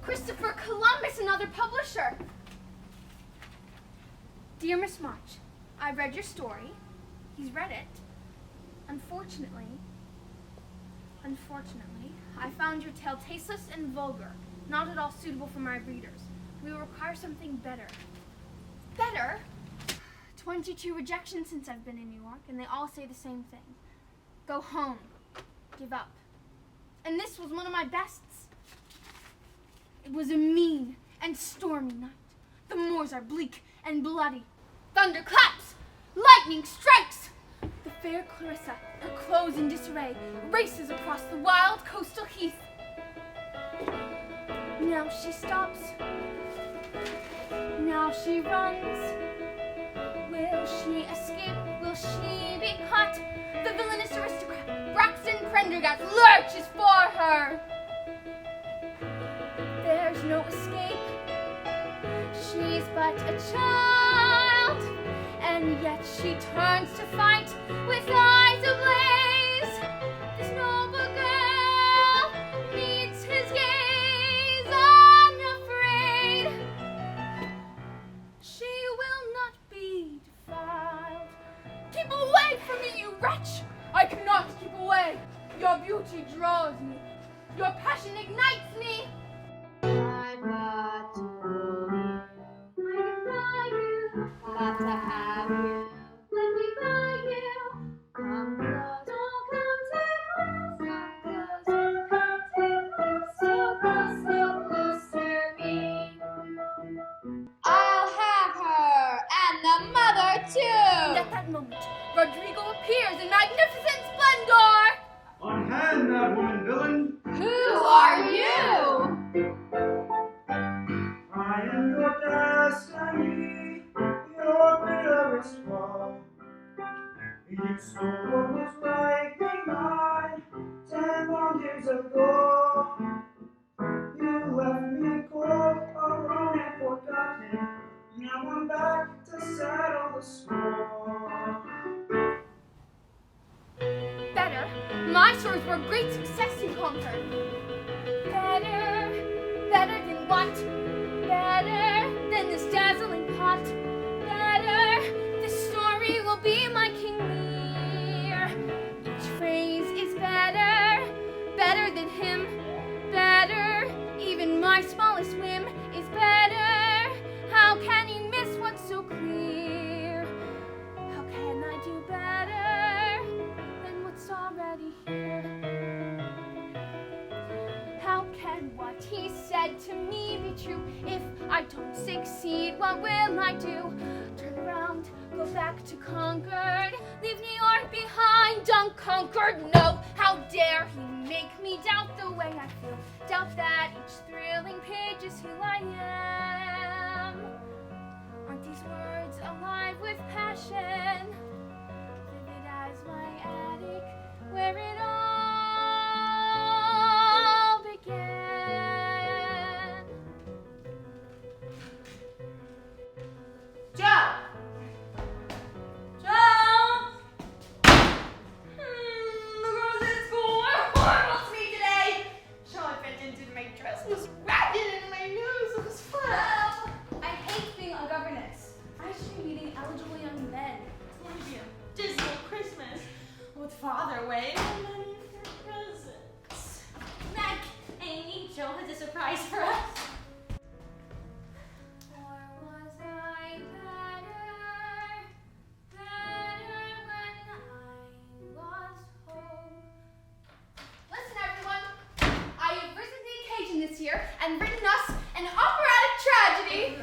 Christopher Columbus, another publisher. Dear Miss March, I read your story. He's read it. Unfortunately, I found your tale tasteless and vulgar, not at all suitable for my readers. We will require something better. Better? 22 rejections since I've been in New York, and they all say the same thing. Go home. Give up. And this was one of my bests. It was a mean and stormy night. The moors are bleak and bloody. Thunder claps, lightning strikes. The fair Clarissa, her clothes in disarray, races across the wild coastal heath. Now she stops. Now she runs. Will she escape? Will she be caught? The villainous aristocrat, Braxton Prendergast, lurches for her. There's no escape. She's but a child, and yet she turns to fight with eyes ablaze. This noble girl meets his gaze unafraid. She will not be defiled. Keep away from me, you wretch! I cannot keep away. Your beauty draws me. Your passion ignites me. I've got to hold you. I defy you. Got to have you. Let me buy you. Come close. Don't come too close. Don't come too close. So close, so close to me. I'll have her and the mother too. And at that moment, Rodrigo appears in magnificent splendor. Unhand that woman, villain! Who are you? I am your destiny, your bitterest woe. You stole what was rightly mine 10 long years ago. You left me cold, alone and forgotten. Now I'm back to settle the score. Better. My stories were a great success in Concord. Better. Better than what? Better than this dazzling pot. Better. This story will be my King Lear. Each phrase is better. Better than him. Better. Even my smallest whim is better. How can you miss what's so clear? How can I do better than what's already here? How can what he said to me be true? If I don't succeed, what will I do? Turn around, go back to Concord, leave New York behind unconquered. No, how dare he make me doubt the way I feel, doubt that each thrilling page is who I am. Aren't these words alive with passion, vivid as my attic, where it all began? Joe! Joe! The girls at school were horrible to me today. Shall I fit into my dress was ragged and my nose was flat. I hate being a governess. I should be meeting eligible young men. It's going to be a dismal Christmas with Father Wayne and money for presents. Meg, Amy, Joe has a surprise for us. Or was I better, better when I was home? Listen, everyone. I have risen to the occasion this year and written us an operatic tragedy.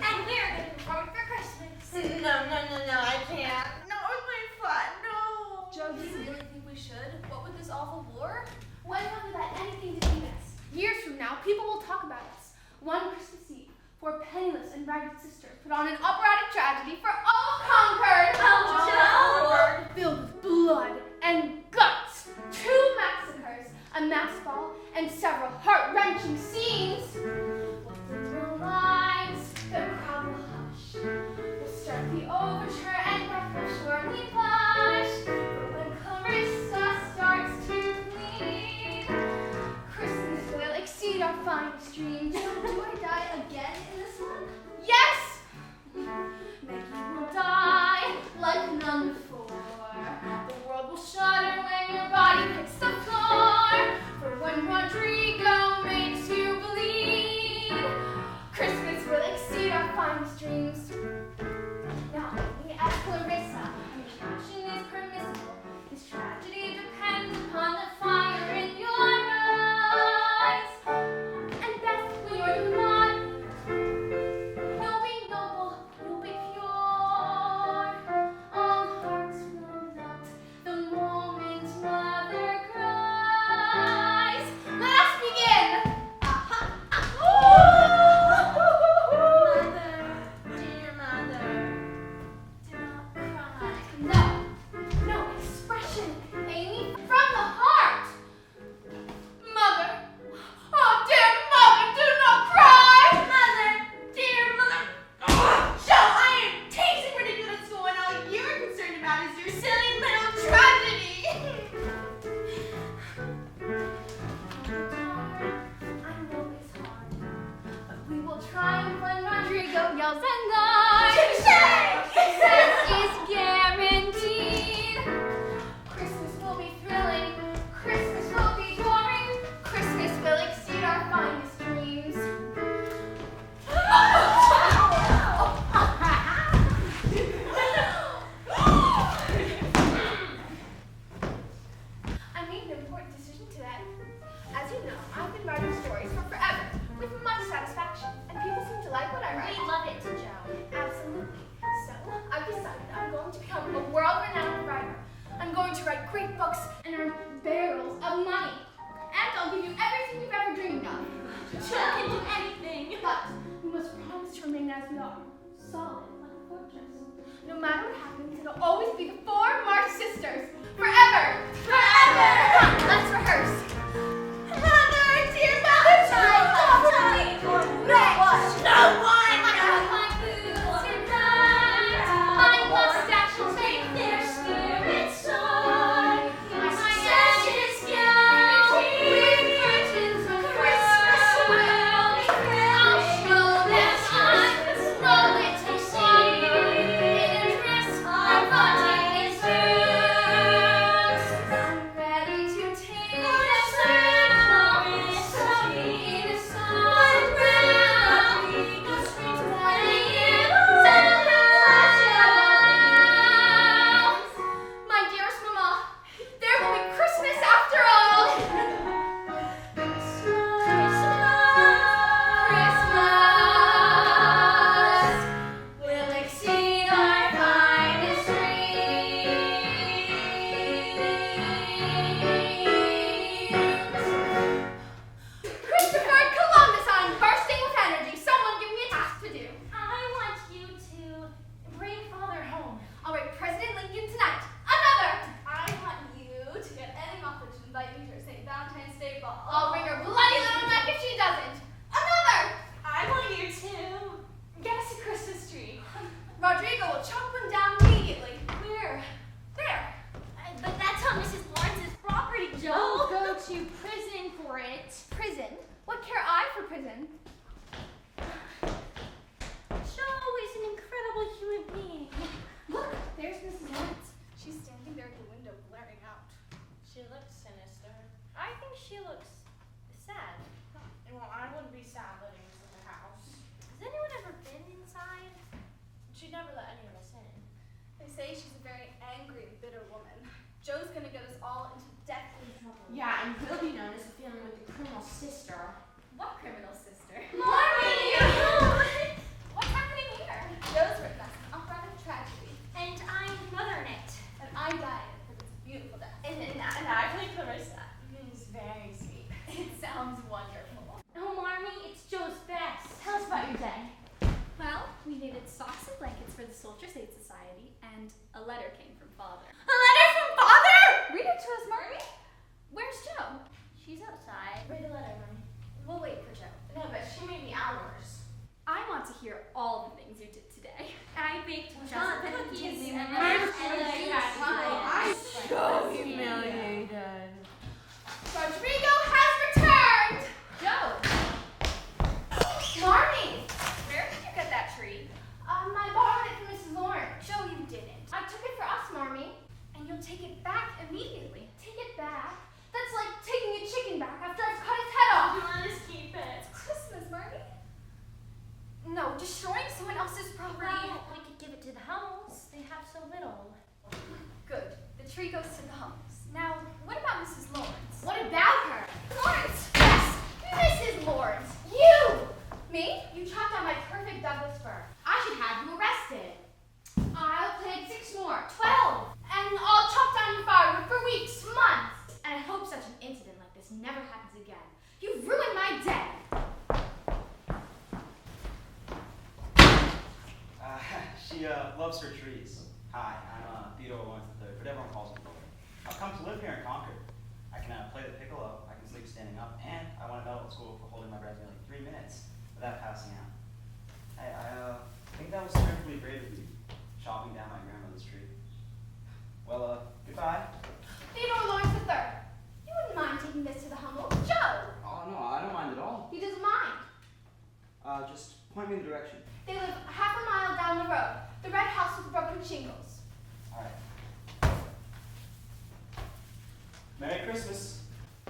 No, I can't. No, it's my fun. No. Joe, do you really think we should? What with this awful war? When have we let anything defeat us? Years from now, people will talk about us. One Christmas Eve, 4 penniless and ragged sisters put on an operatic tragedy for all conquered. Oh, Joe! Filled with blood and guts, 2 massacres, a mass ball, and several heart-wrenching scenes. With the drum lines, the crowd will hush. We'll start the overture and breath will surely flush. But when Clarissa starts to bleed, Christmas will exceed our finest dreams. Do I die again in this one? Yes! Maggie will die like none before. The world will shudder when your body hits the floor. For when Rodrigo makes you bleed, Christmas will exceed our finest dreams. Now, only as Clarissa, I mean, passion is permissible. This tragedy depends upon the fire in your eyes. And Beth, when you're not, you'll be noble, you'll be pure. All hearts will melt the moment Mother cries. Let us begin! Mother, dear mother, do not cry. No expression, Amy, from the heart. Mother, oh dear mother, do not cry. Mother, dear mother. Oh, Joe, I am teasing ridiculous school and all you're concerned about is your silly little tragedy. I know it's hard, but we will triumph when Rodrigo yells and lies. Success is guaranteed. Christmas will be thrilling. Christmas will be gory. Christmas will exceed our finest dreams. I made an important decision today. As you know, I've been writing stories for forever, with much satisfaction, and people seem to like what I write. We love it, Joe. Absolutely. So, I've decided I'm going to become a world-renowned writer. I'm going to write great books and earn barrels of money. And I'll give you everything you've ever dreamed of. Joe can do anything. But we must promise to remain as we are, solid like a fortress. No matter what happens, it'll always be the 4 Marsh sisters. Forever! Forever! Come, let's rehearse. Mother, dear mother, talk to me. No one. My boots and knives, my mustache will make their spirits soar. My success is guaranteed. With curtains of Christmas will be filled. I'll show them I'm rolling to see. In a dress our body is loose. I'm ready to take the circle. In a solid ground. Go straight to the year. My dearest Mama, there will be Christmas after all. Christmas will exceed our finest dreams. Christopher Columbus, I'm bursting with energy. Someone give me a task to do. I want you to bring Father home. I'll write President Lincoln tonight. Another. I want you to get Annie Moffat to invite me to her St. Valentine's Day ball. I'll bring her bloody little neck if she doesn't. Another. I want you to Get us a Christmas tree. Rodrigo will chop one down immediately. Where? There. But that's on Mrs. Lawrence's property, Joe. Go to prison for it. Prison? What care I for prison? Joe is an incredible human being. Look, there's Mrs. Lawrence. She's standing there at the window glaring out. She looks sinister. I think she looks sad. Well, I wouldn't be sad letting us in the house. Has anyone ever been inside? She'd never let any of us in. They say she's a very angry and bitter woman. Joe's gonna get us all into deathly trouble. Yeah, and we'll be known as a family with the criminal sister. What criminal sister? Mommy! What's happening here? Joe's written us an operatic tragedy. She loves her trees. Hi, I'm Theodore Lawrence III, but everyone calls me Lord. I've come to live here in Concord. I can play the piccolo, I can sleep standing up, and I won a medal at school for holding my breath nearly 3 minutes without passing out. Hey, I think that was terribly brave of you, chopping down my grandmother's tree. Well, goodbye. Theodore Lawrence III, you wouldn't mind taking this to the humble Joe. Oh, no, I don't mind at all. He doesn't mind. Just point me in the direction. They live half a mile down the road. The red house with broken shingles. All right. Merry Christmas.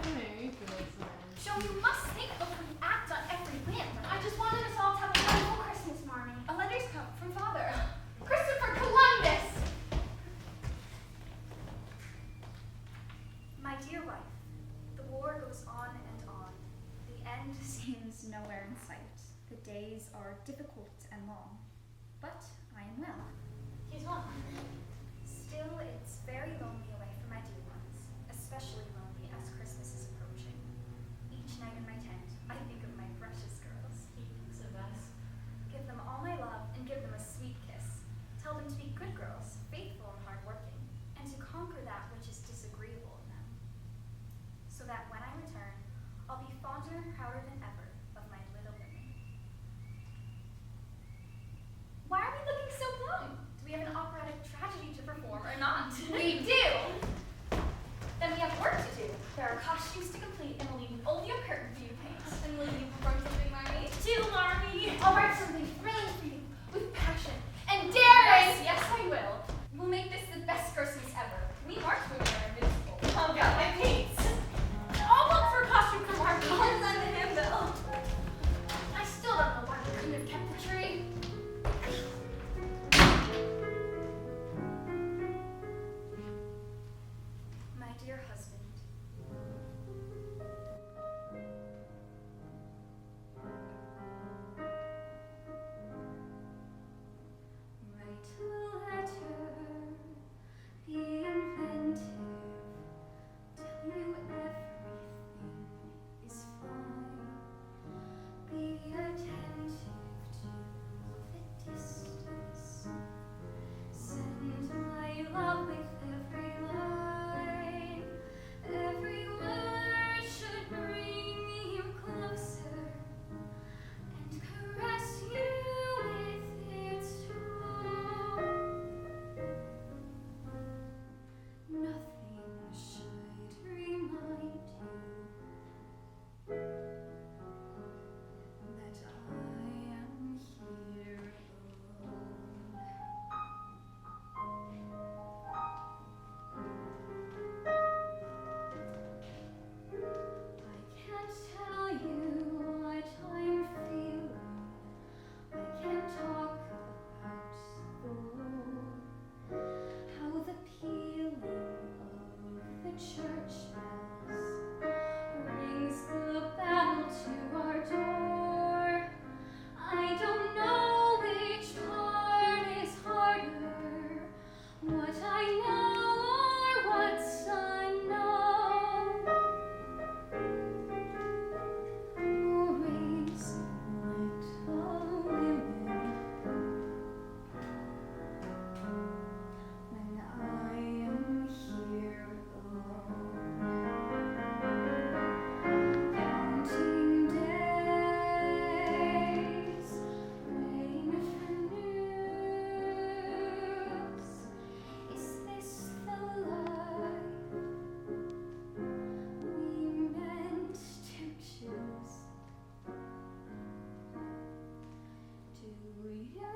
Merry Christmas. Joe, you must think before you act on every whim. I just wanted us all to have a wonderful Christmas, Marmy. A letter's come from Father. Christopher Columbus! My dear wife, the war goes on and on. The end seems nowhere in sight. The days are difficult and long, but I am well. He's well. Still, it's very lonely away from my dear ones, especially lonely as Christmas is approaching. Each night in my tent, I think of my precious girls. He thinks of us. Give them all my love and give them a sweet kiss. Tell them to be good girls, faithful and hardworking, and to conquer that which is disagreeable in them. So that when I return, I'll be fonder and prouder than ever of my little women. Why are we looking so glum? Do we have an operatic tragedy to perform or not? We do! Then we have work to do. There are costumes to complete and a leading oleo curtain for you to paint. And will you perform something, Marmy? Do, Marmy! I'll write something thrilling for you, with passion and daring! Yes, I will. We'll make this the best Christmas ever. We March women are invincible. I've got my paints. I'll look for a costume for Marmy. I'll send the handbill. I still don't know why we couldn't have kept the tree. My dear husband, write a letter, be inventive, tell you everything is fine, be attentive to the distance, send my love with every line, every word should bring you closer and caress you with its tone. Nothing should remind you that I am here alone. I can't tell you what I'm feeling. I can't talk about the war. How the pealing of the church bells rings the bell to our door. I don't know which part is harder, what I know or what's unknown. Who raise little women when I am here alone, counting days, praying for news. Is this the life we meant to choose? Do you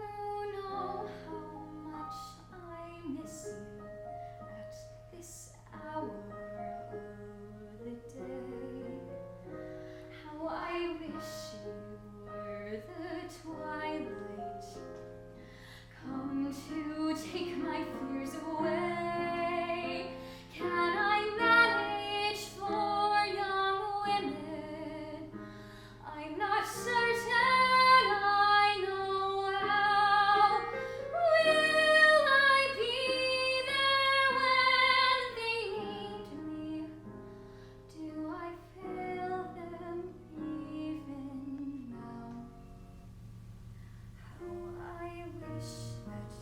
know how much I miss you at this hour of the day? How I wish you were the twilight, come to take my fears away. Can I manage for young women? I'm not certain I know how. Will I be there when they need me? Do I fail them even now? How I wish that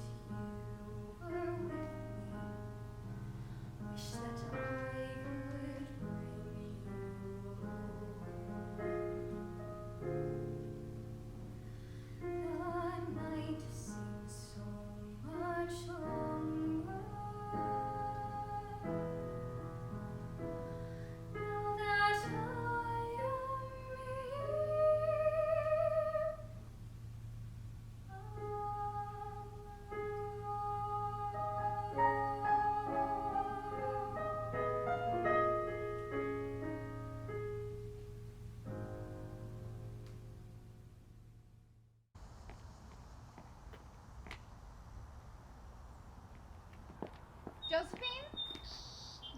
Josephine?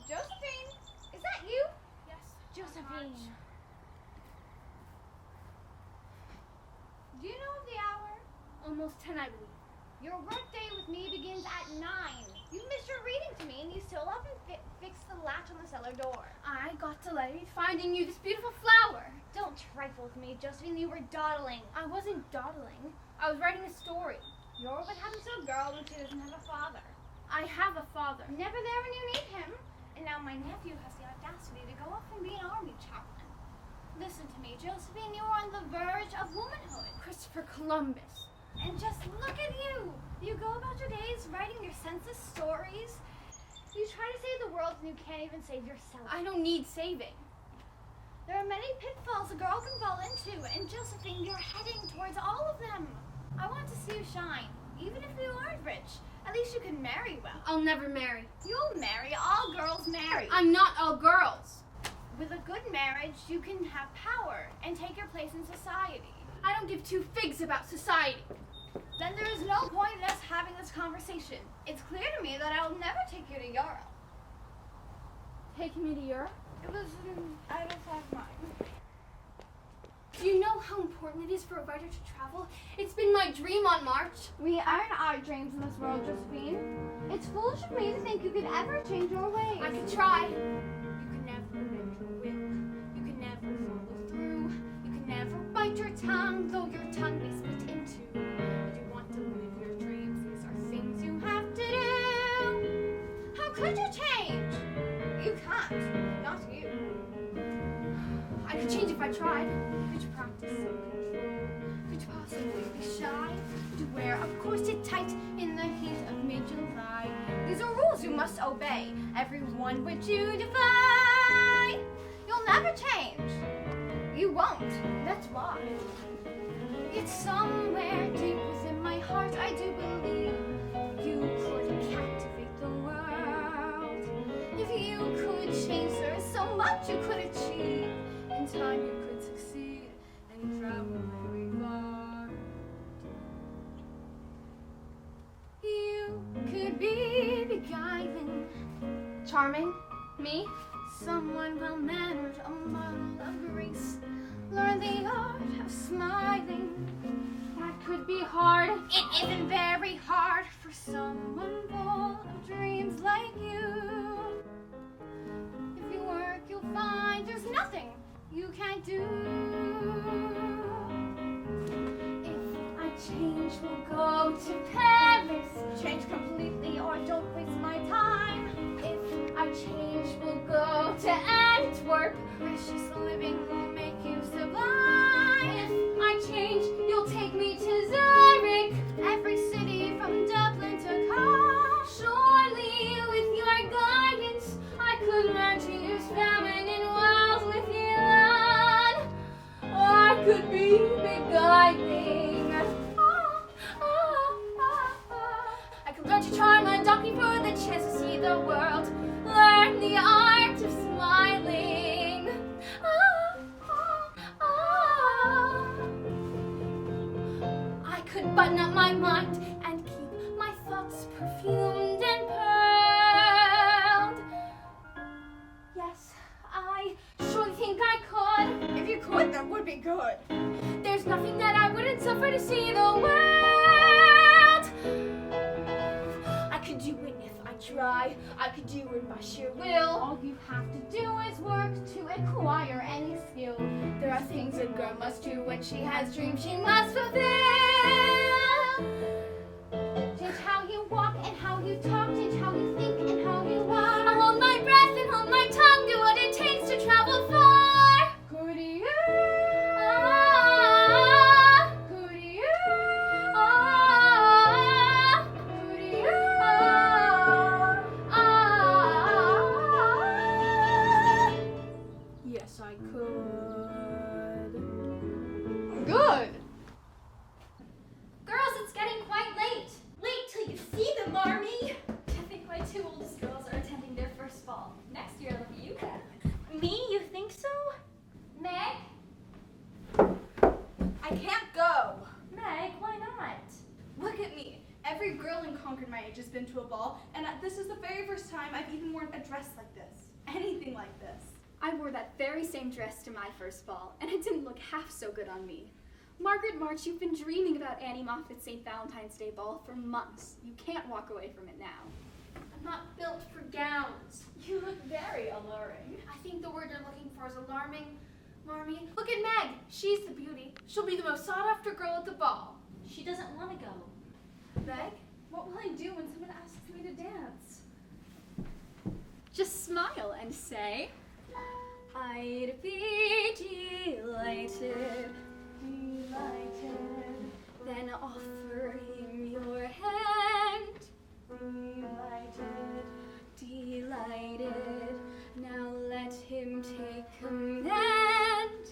Josephine? Is that you? Yes. Josephine. Do you know the hour? Almost 10, I believe. Your workday with me begins at 9. You missed your reading to me and you still haven't fixed the latch on the cellar door. I got delayed finding you this beautiful flower. Don't trifle with me, Josephine. You were dawdling. I wasn't dawdling. I was writing a story. You're what happens to a girl when she doesn't have a father. I have a father. Never there when you need him. And now my nephew has the audacity to go off and be an army chaplain. Listen to me, Josephine. You are on the verge of womanhood. Christopher Columbus. And just look at you. You go about your days writing your senseless stories. You try to save the world and you can't even save yourself. I don't need saving. There are many pitfalls a girl can fall into, and Josephine, you're heading towards all of them. I want to see you shine. Even if you aren't rich, at least you can marry well. I'll never marry. You'll marry. All girls marry. I'm not all girls. With a good marriage, you can have power and take your place in society. I don't give two figs about society. Then there is no point in us having this conversation. It's clear to me that I will never take you to Europe. Take me to Europe? It was out of mind. Do you know how important it is for a writer to travel? It's been my dream on March. We earn our dreams in this world, Josephine. It's foolish of me to think you could ever change your ways. I could try. You can never bend your will. You can never follow through. You can never bite your tongue, though your tongue may split in two. If you want to live your dreams, these are things you have to do. How could you change? You can't. Not you. I could change if I tried. Could you practice self-control? Could you possibly be shy? Could you wear a corset tight in the heat of mid-July? These are rules you must obey. Everyone would you defy. You'll never change. You won't. That's why. Yet somewhere deep within my heart, I do believe you could captivate the world. If you could change, there is so much you could achieve. In time you could succeed and travel very far. You could be beguiling, Charming? Me? someone well-mannered, a model of grace. Learn the art of smiling. That could be hard. It isn't very hard for someone full of dreams like you. If you work, you'll find there's nothing you can't do. If I change, we'll go to Paris. Change completely or don't waste my time. If I change, we'll go to Antwerp. precious living will make you sublime. If I change, you'll take me to Zurich. Every city from Dublin to Caen. Surely, with your guidance, I could learn to use feminine words with Elon. Or I could be beguiling. I could learn to charm a donkey for the chance to see the world. Learn the art of smiling. I could button up my mind and keep my thoughts perfumed and pearled. Yes, I surely think I could. If you could, that would be good. There's nothing that I wouldn't suffer to see the world. I could do it if I try. I could do it by sheer will. All you have to do is work to acquire any skill. There are things a girl must do when she has dreams she must fulfill. Change how you walk and how you talk. Change how you think and how you walk. I'll hold my breath and hold my tongue. Do what it takes to travel far. Could you? Ah, Could you? ah, Could you? Yes, I could. Good. Girls, it's getting quite late. Wait till you see them, Marmee. I think my two oldest girls are attending their first ball. Next year it'll be you, Kat. Me? You think so? Meg? I can't go. Meg, why not? Look at me. Every girl in Concord my age has been to a ball, and this is the very first time I've even worn a dress like this. Anything like this. I wore that very same dress to my first ball, and it didn't look half so good on me. Margaret March, you've been dreaming about Annie Moffat's St. Valentine's Day ball for months. You can't walk away from it now. I'm not built for gowns. You look very alluring. I think the word you're looking for is alarming. Marmee, look at Meg. She's the beauty. She'll be the most sought-after girl at the ball. She doesn't want to go. Meg, what will I do when someone asks me to dance? Just smile and say, I'd be delighted, Delighted, then offer him your hand. delighted, Delighted, now let him take command.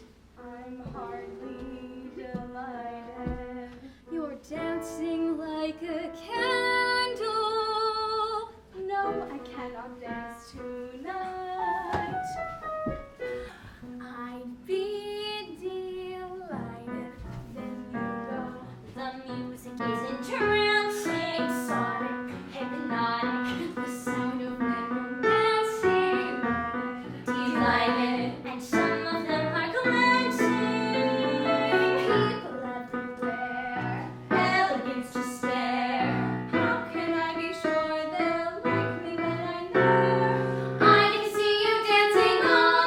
I'm hardly delighted. You're dancing like a candle. No, I cannot dance tonight. I'd be delighted. Then you go. The music is entrancing, sonic, hypnotic. The sound of them romancing, delighted, and some of them are glancing. People everywhere, elegance to stare. How can I be sure they'll like me when I'm there? I can see you dancing all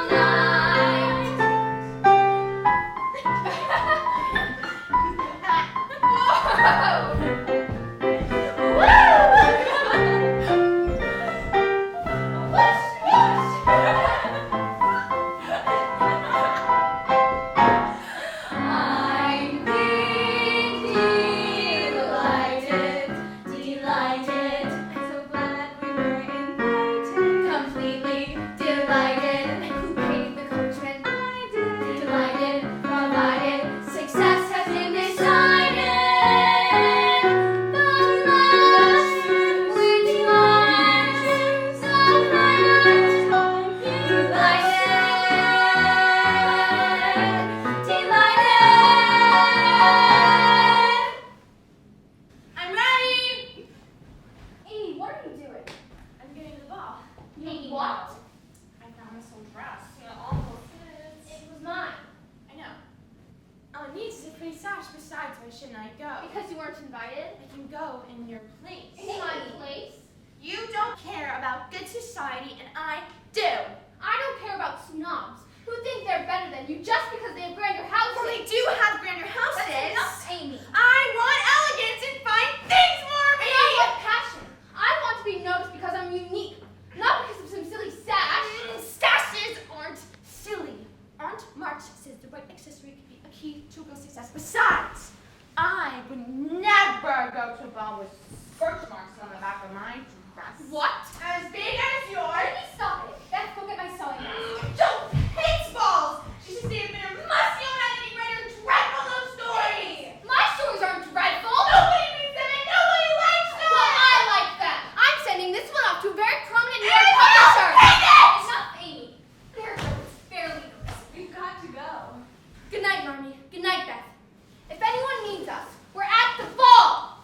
I'd be delighted, delighted, So glad we were invited. completely delighted. Who paid the coachman? I did. Delighted, provided, success has been decided. The last we're delighted, so glad delighted. I'm ready. Amy, what are you doing? I'm getting to the ball. You what? I found this old dress. All those kids. It was mine. I know. All it needs is a pretty sash. Besides, why shouldn't I go? Because you weren't invited? I can go in your place. In my place? You don't care about good society, and I do. I don't care about snobs who think they're better than you just because they have grander houses. Well, they do have grander houses. That's enough, Amy. I want elegance and fine things, Marmee. And I want passion. I want to be noticed because I'm unique, not because of some silly sash. Stashes aren't silly. Aunt March says the right accessory can be a key to a girl's success. Besides, I would never go to a ball with birthmarks on the back of my dress. What? As big as yours. Amy, stop it. Beth, go get my sewing mask. Don't hate balls. She should see a bit of musty on editing writer dreadful those stories. My stories aren't dreadful. Nobody reads them and nobody likes them. Well, I like them. I'm sending this one off to a very prominent New York Amy, publisher. take it! Enough, Amy. There goes fairly noticed. We've got to go. Good night, Marmee. Good night, Beth. If anyone needs us, we're at the ball.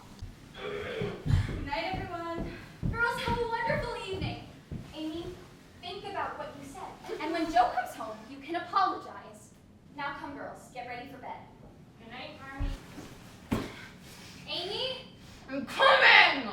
Good night, everyone. Girls, have a wonderful evening. Amy, think about what you said. And when Joe comes home, you can apologize. Now come, girls. Get ready for bed. Good night, Marmee. Amy? I'm coming!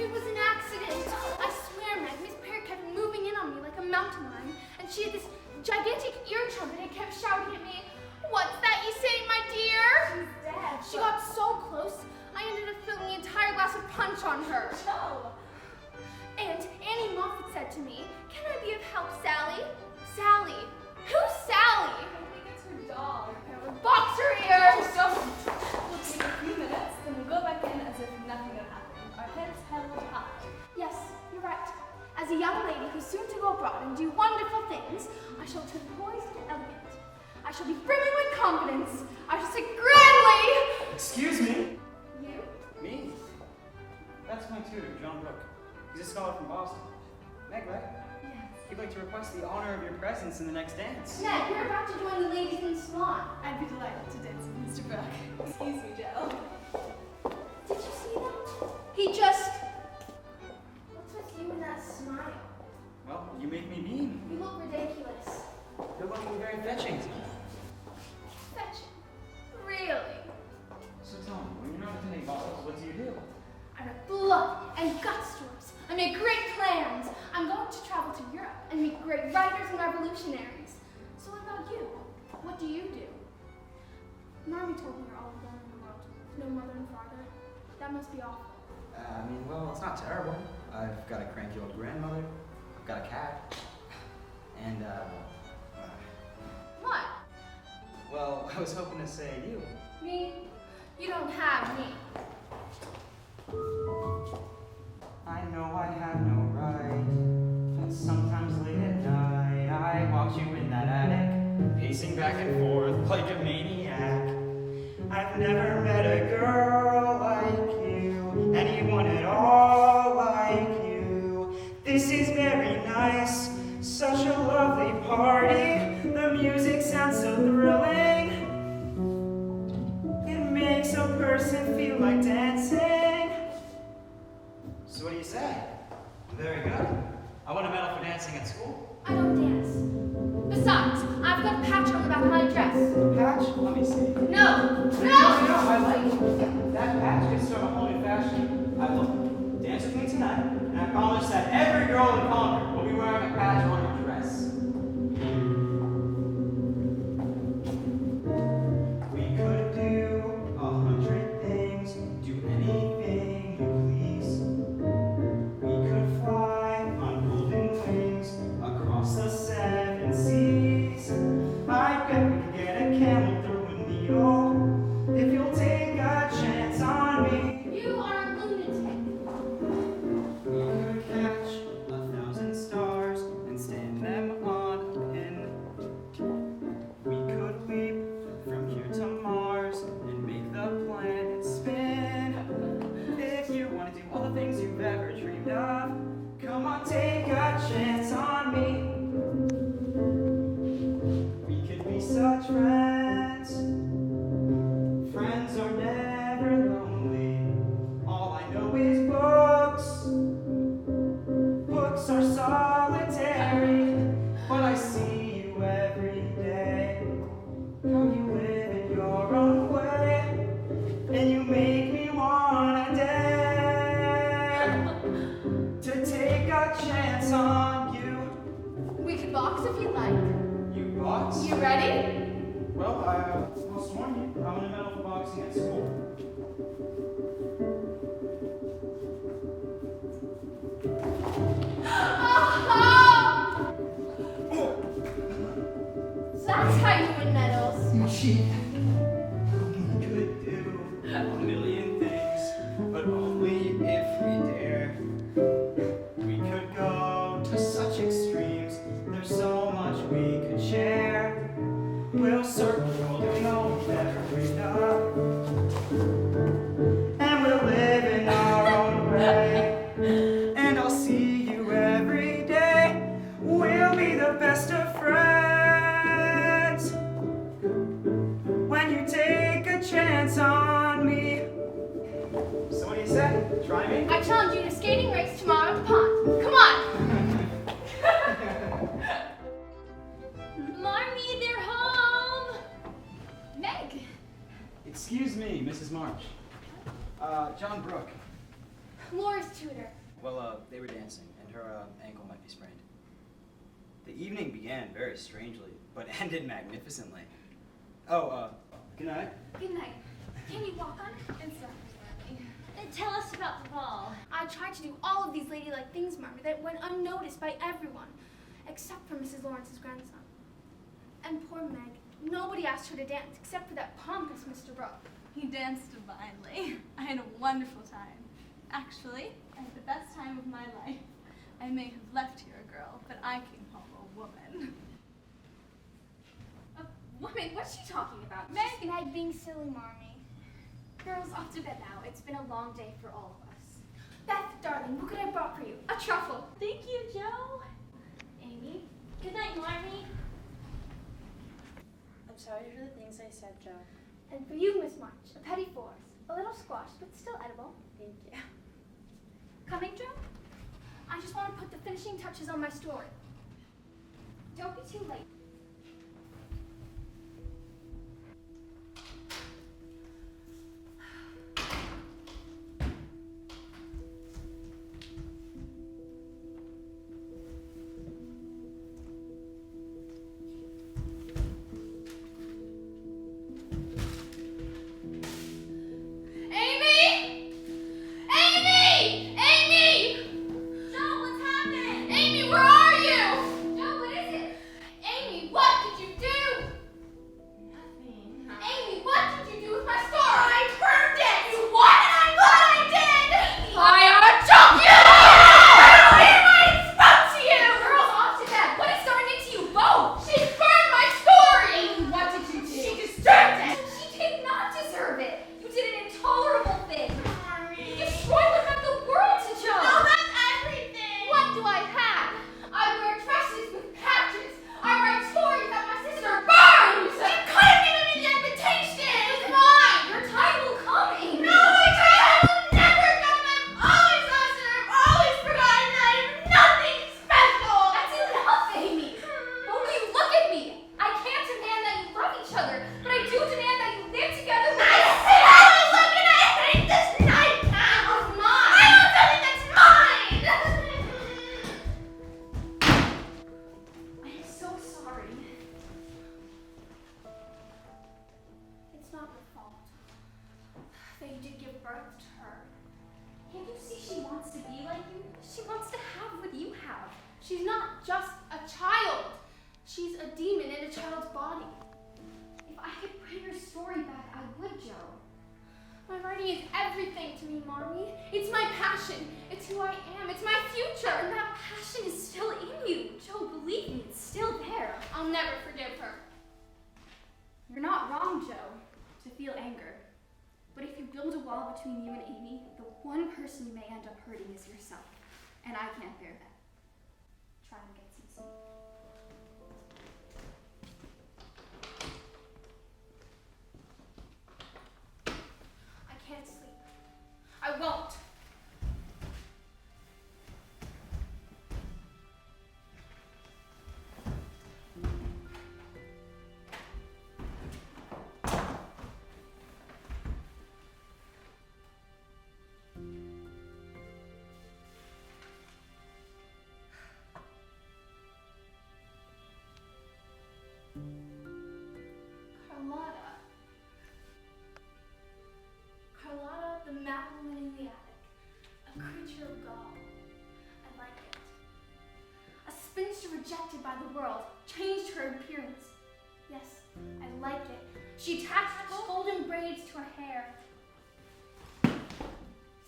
It was an accident. I swear, Meg, Miss Perry kept moving in on me like a mountain lion, and she had this gigantic ear trumpet and kept shouting at me, "What's that you say, my dear?" She's dead. She got so close, I ended up filling the entire glass of punch on her. No. And Annie Moffat said to me, "Can I be of help, Sally?" Sally? Who's Sally? I think it's her doll. young lady who's soon to go abroad and do wonderful things, I shall turn poised and elegant. I shall be brimming with confidence. I shall say grandly. Excuse me. You? Me? That's my tutor, John Brooke. He's a scholar from Boston. Meg, right? Yes. He'd like to request the honor of your presence in the next dance. Ned, you're about to join the ladies in the salon. I'd be delighted to dance with Mr. Brooke. Excuse me, Joe. Did you see that? He just... What's with you and that smile? Well, you make me mean. You look ridiculous. You're looking very fetching tonight. Fetching. Really? So tell me, when you're not attending balls, what do you do? I write blood and gut stories. I make great plans. I'm going to travel to Europe and meet great writers and revolutionaries. So what about you? What do you do? Marmy told me you're all alone in the world. No mother and father. That must be awful. Well, it's not terrible. I've got a cranky old grandmother. I've got a cat. And, What? well, I was hoping to say you. Me? You don't have me. I know I have no right, but sometimes late at night I watch you in that attic, pacing back and forth like a maniac. I've never met a girl like you, anyone at all like you. This is very nice, such a lovely party. The music sounds so thrilling. It makes a person feel like dancing. So what do you say? Very good. I won a medal for dancing at school. I don't dance. Besides, I've got a patch on the back of my dress. Patch? Let me see. No! No! No, I like it. That patch can start a whole new fashion. I look, dance with me tonight, and I promise that every girl in Concord will be wearing a patch on her dress. We could do 100 things, do anything you please. We could fly on golden wings across the 7 seas. I bet we could get a camel through a needle if you'll take a chance on me. You are a lunatic. We could catch 1,000 stars and stand them on a pin. We could leap from here to Mars and make the planet spin. If you want to do all the things you've ever dreamed of, come on, take a chance on me. We could be such friends. Friends are never lonely. All I know is books. Books are solitary, but I see you every day. How you live in your own way, and you make me wanna dare to take a chance on you. We could box if you'd like. You box? You ready? Well, I must warn you, I won a medal for boxing at school. So that's how you win medals. We could do a million things, but only if we dare. We could go to such extremes, there's so much we could share. We'll circle the world and know we've never dreamed of, and we'll live in our own way. And I'll see you every day. We'll be the best of friends when you take a chance on me. So what do you say? Try me? I challenge you to a skating race tomorrow at the pond. Come on! Marmy, they're home! Meg! Excuse me, Mrs. March. John Brooke. Laura's tutor. Well, they were dancing, and her ankle might be sprained. The evening began very strangely, but ended magnificently. Oh, good night. Good night. Can you walk on? It's not Marmy. Tell us about the ball. I tried to do all of these ladylike things, Marmy, that went unnoticed by everyone, except for Mrs. Lawrence's grandson. And poor Meg. Nobody asked her to dance except for that pompous Mr. Brooke. He danced divinely. I had a wonderful time. Actually, I had the best time of my life. I may have left here a girl, but I came home a woman. A woman? What's she talking about? Meg being silly, Marmee. Girls, off to bed now. It's been a long day for all of us. Beth, darling, look what I brought for you. A truffle. Thank you, Joe. Amy. Good night, Marmee. I'm sorry for the things I said, Joe. And for you, Miss March, a petit fours. A little squashed, but still edible. Thank you. Coming, Joe? I just want to put the finishing touches on my story. Don't be too late. Amy! Amy! Amy! Joe, what's happened? Amy, where are you? Joe, what is it? Amy, what did you do? Nothing. Amy, what did you do with my story? I burned it! You what? What I did! I took you! Why am I spoke to you? Girls, off to bed. What is going into you both? She burned my story! Amy, what did you do? She disturbed it! She did not deserve it. You did an intolerable thing. You destroyed what meant the world to Joe. No, that's everything! What do I have? I wear dresses with patches. I write stories that my sister burns! You could have given me the invitation! It was mine! Your time will come, Amy. No, my time will never come! I'm always lost and I've always forgotten that I'm nothing special! That's enough, Amy. Only look at me. I can't demand that you love each other, but I do demand that you live together with I said I was looking at hate this nightmare of mine! I want something that's mine! I am so sorry. It's not your fault that you did give birth to her. Can't you see she wants to be like you? She wants to have what you have. She's not just a child. She's a demon in a child's body. If I could bring her story back, I would, Joe. My writing is everything to me, Marmee. It's my passion. It's who I am. It's my future. And that passion is still in you. Joe, believe me, it's still there. I'll never forgive her. You're not wrong, Joe, to feel anger. But if you build a wall between you and Amy, the one person you may end up hurting is yourself. And I can't bear that. Try and get some sleep. I can't sleep. I won't. Carlotta. Carlotta, the mad woman in the attic. A creature of gall. I like it. A spinster rejected by the world. Changed her appearance. Yes, I like it. She attached golden braids to her hair.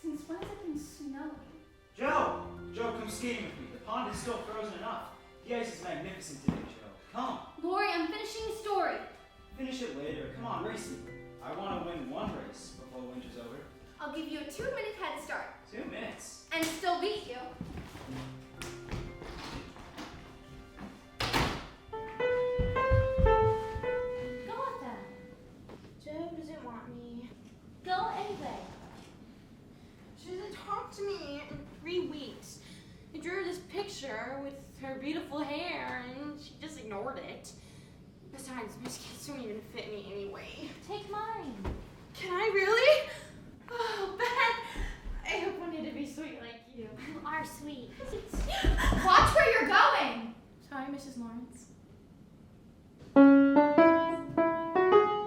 Since when has it been snowing? Joe! Joe, come skating with me. The pond is still frozen enough. The ice is magnificent today, Joe. Come. Lori, I'm finishing the story. Finish it later. Come on, race me. I want to win one race before winter's over. I'll give you a 2-minute head start. 2 minutes. And still beat you. Go with them. Joe doesn't want me. Go anyway. She doesn't talk to me in 3 weeks. I drew her this picture with her beautiful hair and she just ignored it. Besides, biscuits don't even fit me anyway. Take mine. Can I really? Oh, Beth! I hope one day to be sweet like you. You are sweet. Watch where you're going. Sorry, Mrs. Lawrence.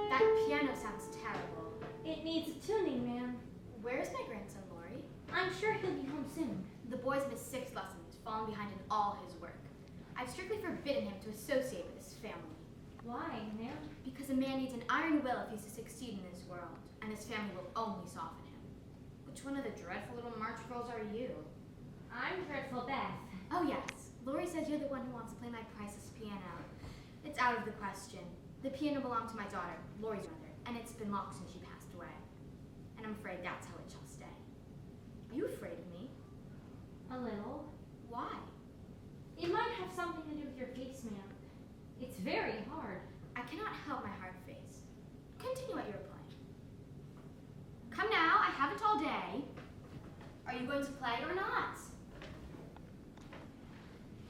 That piano sounds terrible. It needs tuning, ma'am. Where's my grandson, Lori? I'm sure he'll be home soon. The boy's in his 6th lesson. He's fallen behind in all his work. I've strictly forbidden him to associate with his family. Why, ma'am? Because a man needs an iron will if he's to succeed in this world, and his family will only soften him. Which one of the dreadful little March girls are you? I'm Dreadful Beth. Oh yes, Lori says you're the one who wants to play my priceless piano. It's out of the question. The piano belonged to my daughter, Lori's mother, and it's been locked since she passed away. And I'm afraid that's how it shall stay. Are you afraid of me? A little. Why? It might have something to do with your face, ma'am. It's very hard. I cannot help my hard face. Continue what you were playing. Come now, I haven't all day. Are you going to play or not?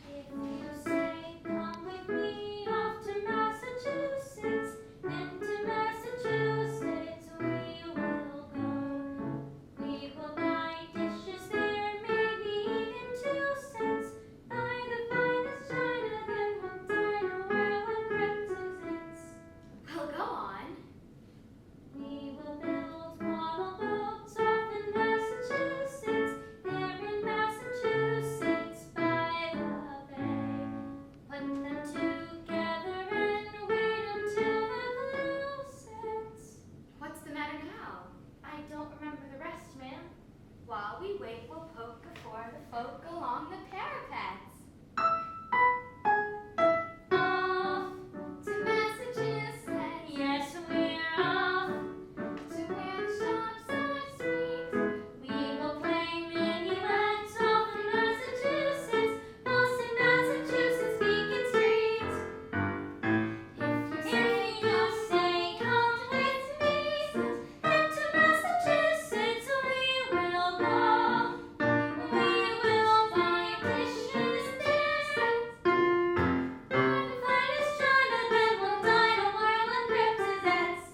If you say, come with me off to Massachusetts, then to Massachusetts we will go. We will buy dishes there, maybe even 2 cents. Buy the finest china, then we'll dine a while and represents. Well, go on. We will build model boats off in Massachusetts, there in Massachusetts by the bay. Put them together and wait until the glue sets. What's the matter now? I don't remember the rest, ma'am. While we wait, we'll poke before the folk along the parapets. Off, To Massachusetts, yes, we're off. to where the shops are sweet. We will play minuets off in Massachusetts, Boston, Massachusetts, Beacon Street. If you say come with me, then to Massachusetts we will go. We will buy dishes there, the finest china, then we'll dine a while and represents.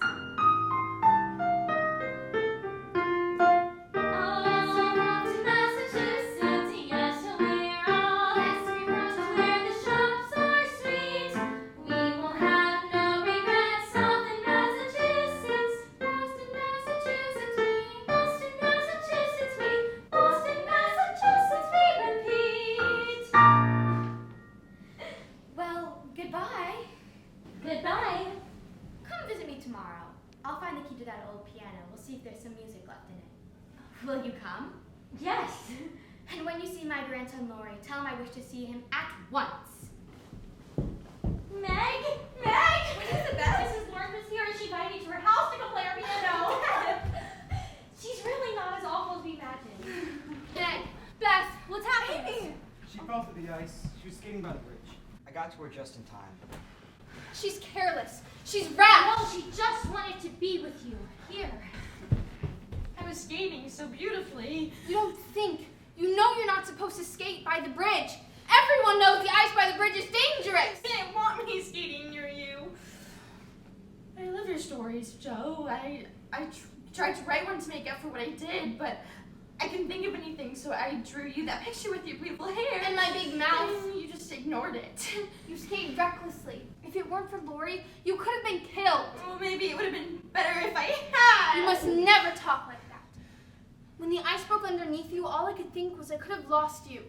Off to Massachusetts, yes, we're off. To where the shops are sweet, we will have no regrets. Off in Massachusetts, Boston, Massachusetts, we. Boston, Massachusetts, we. Boston, Massachusetts, we repeat. Well, goodbye. Goodbye. Come visit me tomorrow. I'll find the key to that old piano. We'll see if there's some music left in it. Will you come? Yes. And when you see my grandson Lori, tell him I wish to see him at once. Meg? Meg? What is it, Beth? Mrs. Lawrence was here and she invited me to her house to go play our piano. She's really not as awful as we imagined. Meg, Beth, what's happening? She fell through the ice. She was skating by the bridge. I got to her just in time. She's careless. She's rash. No, she just wanted to be with you. Here. I was skating so beautifully. You don't think. You know you're not supposed to skate by the bridge. Everyone knows the ice by the bridge is dangerous. You didn't want me skating near you. I love your stories, Joe. I tried to write one to make up for what I did, but I couldn't think of anything, so I drew you that picture with your beautiful hair. And my big mouth. And you just ignored it. You skate recklessly. If it weren't for Lori, you could have been killed. Well, maybe it would have been better if I had. You must never talk like that. When the ice broke underneath you, all I could think was I could have lost you.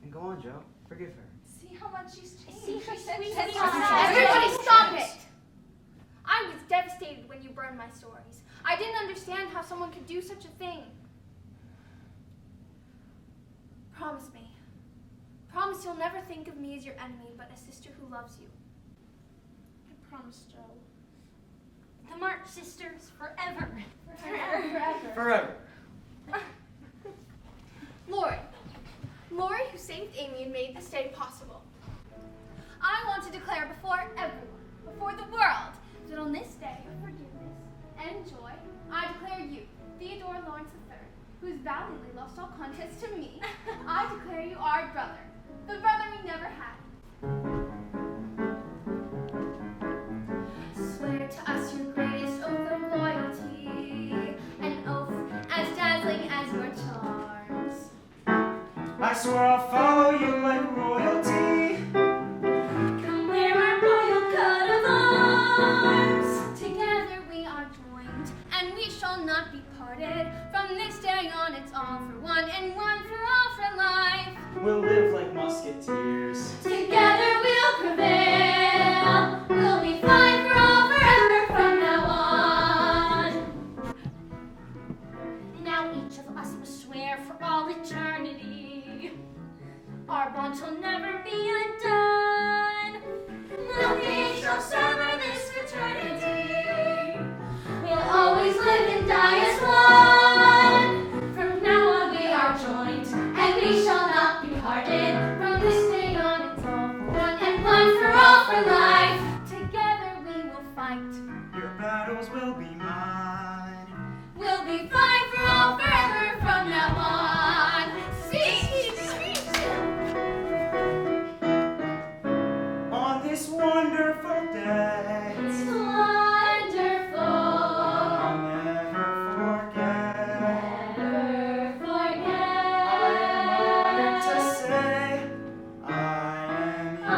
And go on, Joe. Forgive her. See how much she's changed. See her sweet That's smile. not- Everybody stop it! I was devastated when you burned my stories. I didn't understand how someone could do such a thing. Promise me. Promise you'll never think of me as your enemy, but a sister who loves you. I promise, Joe. The March sisters forever. Forever. Forever. Lori. Lori who saved Amy and made this day possible. I want to declare before everyone, before the world, that on this day of forgiveness and joy, I declare you, Theodore Lawrence III, who has valiantly lost all contest to me, I declare you our brother, the brother we never had. Swear to us your greatest oath of loyalty, an oath as dazzling as your charms. I swear I'll follow you like royalty. Come wear our royal coat of arms. Together we are joined, and we shall not be parted. From this day on, it's all for one, and one for all for life. We'll live like musketeers. Together we'll prevail. We'll be fine for all forever from now on. Now each of us must swear for all eternity will never be undone. Nothing shall sever this fraternity. We'll always live and die as one. From now on we are joined, and we shall not be parted. From this day on it's all for one, and one for all for life. Together we will fight. Your battles will be mine. We'll be fine for all forever from now on. Speech! On this wonderful day, It's wonderful. I'll never forget. Never forget. I am honored to say I am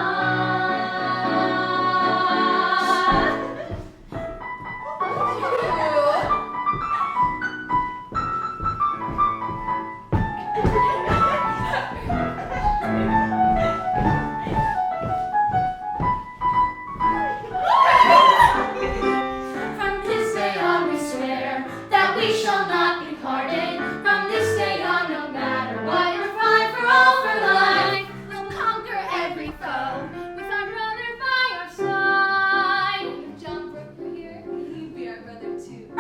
From this day on we swear that we shall not be parted. From this day on, no matter what, we're fine for all for life. We'll conquer every foe with our brother by our side. If John Brooke were here, he'd be our brother too.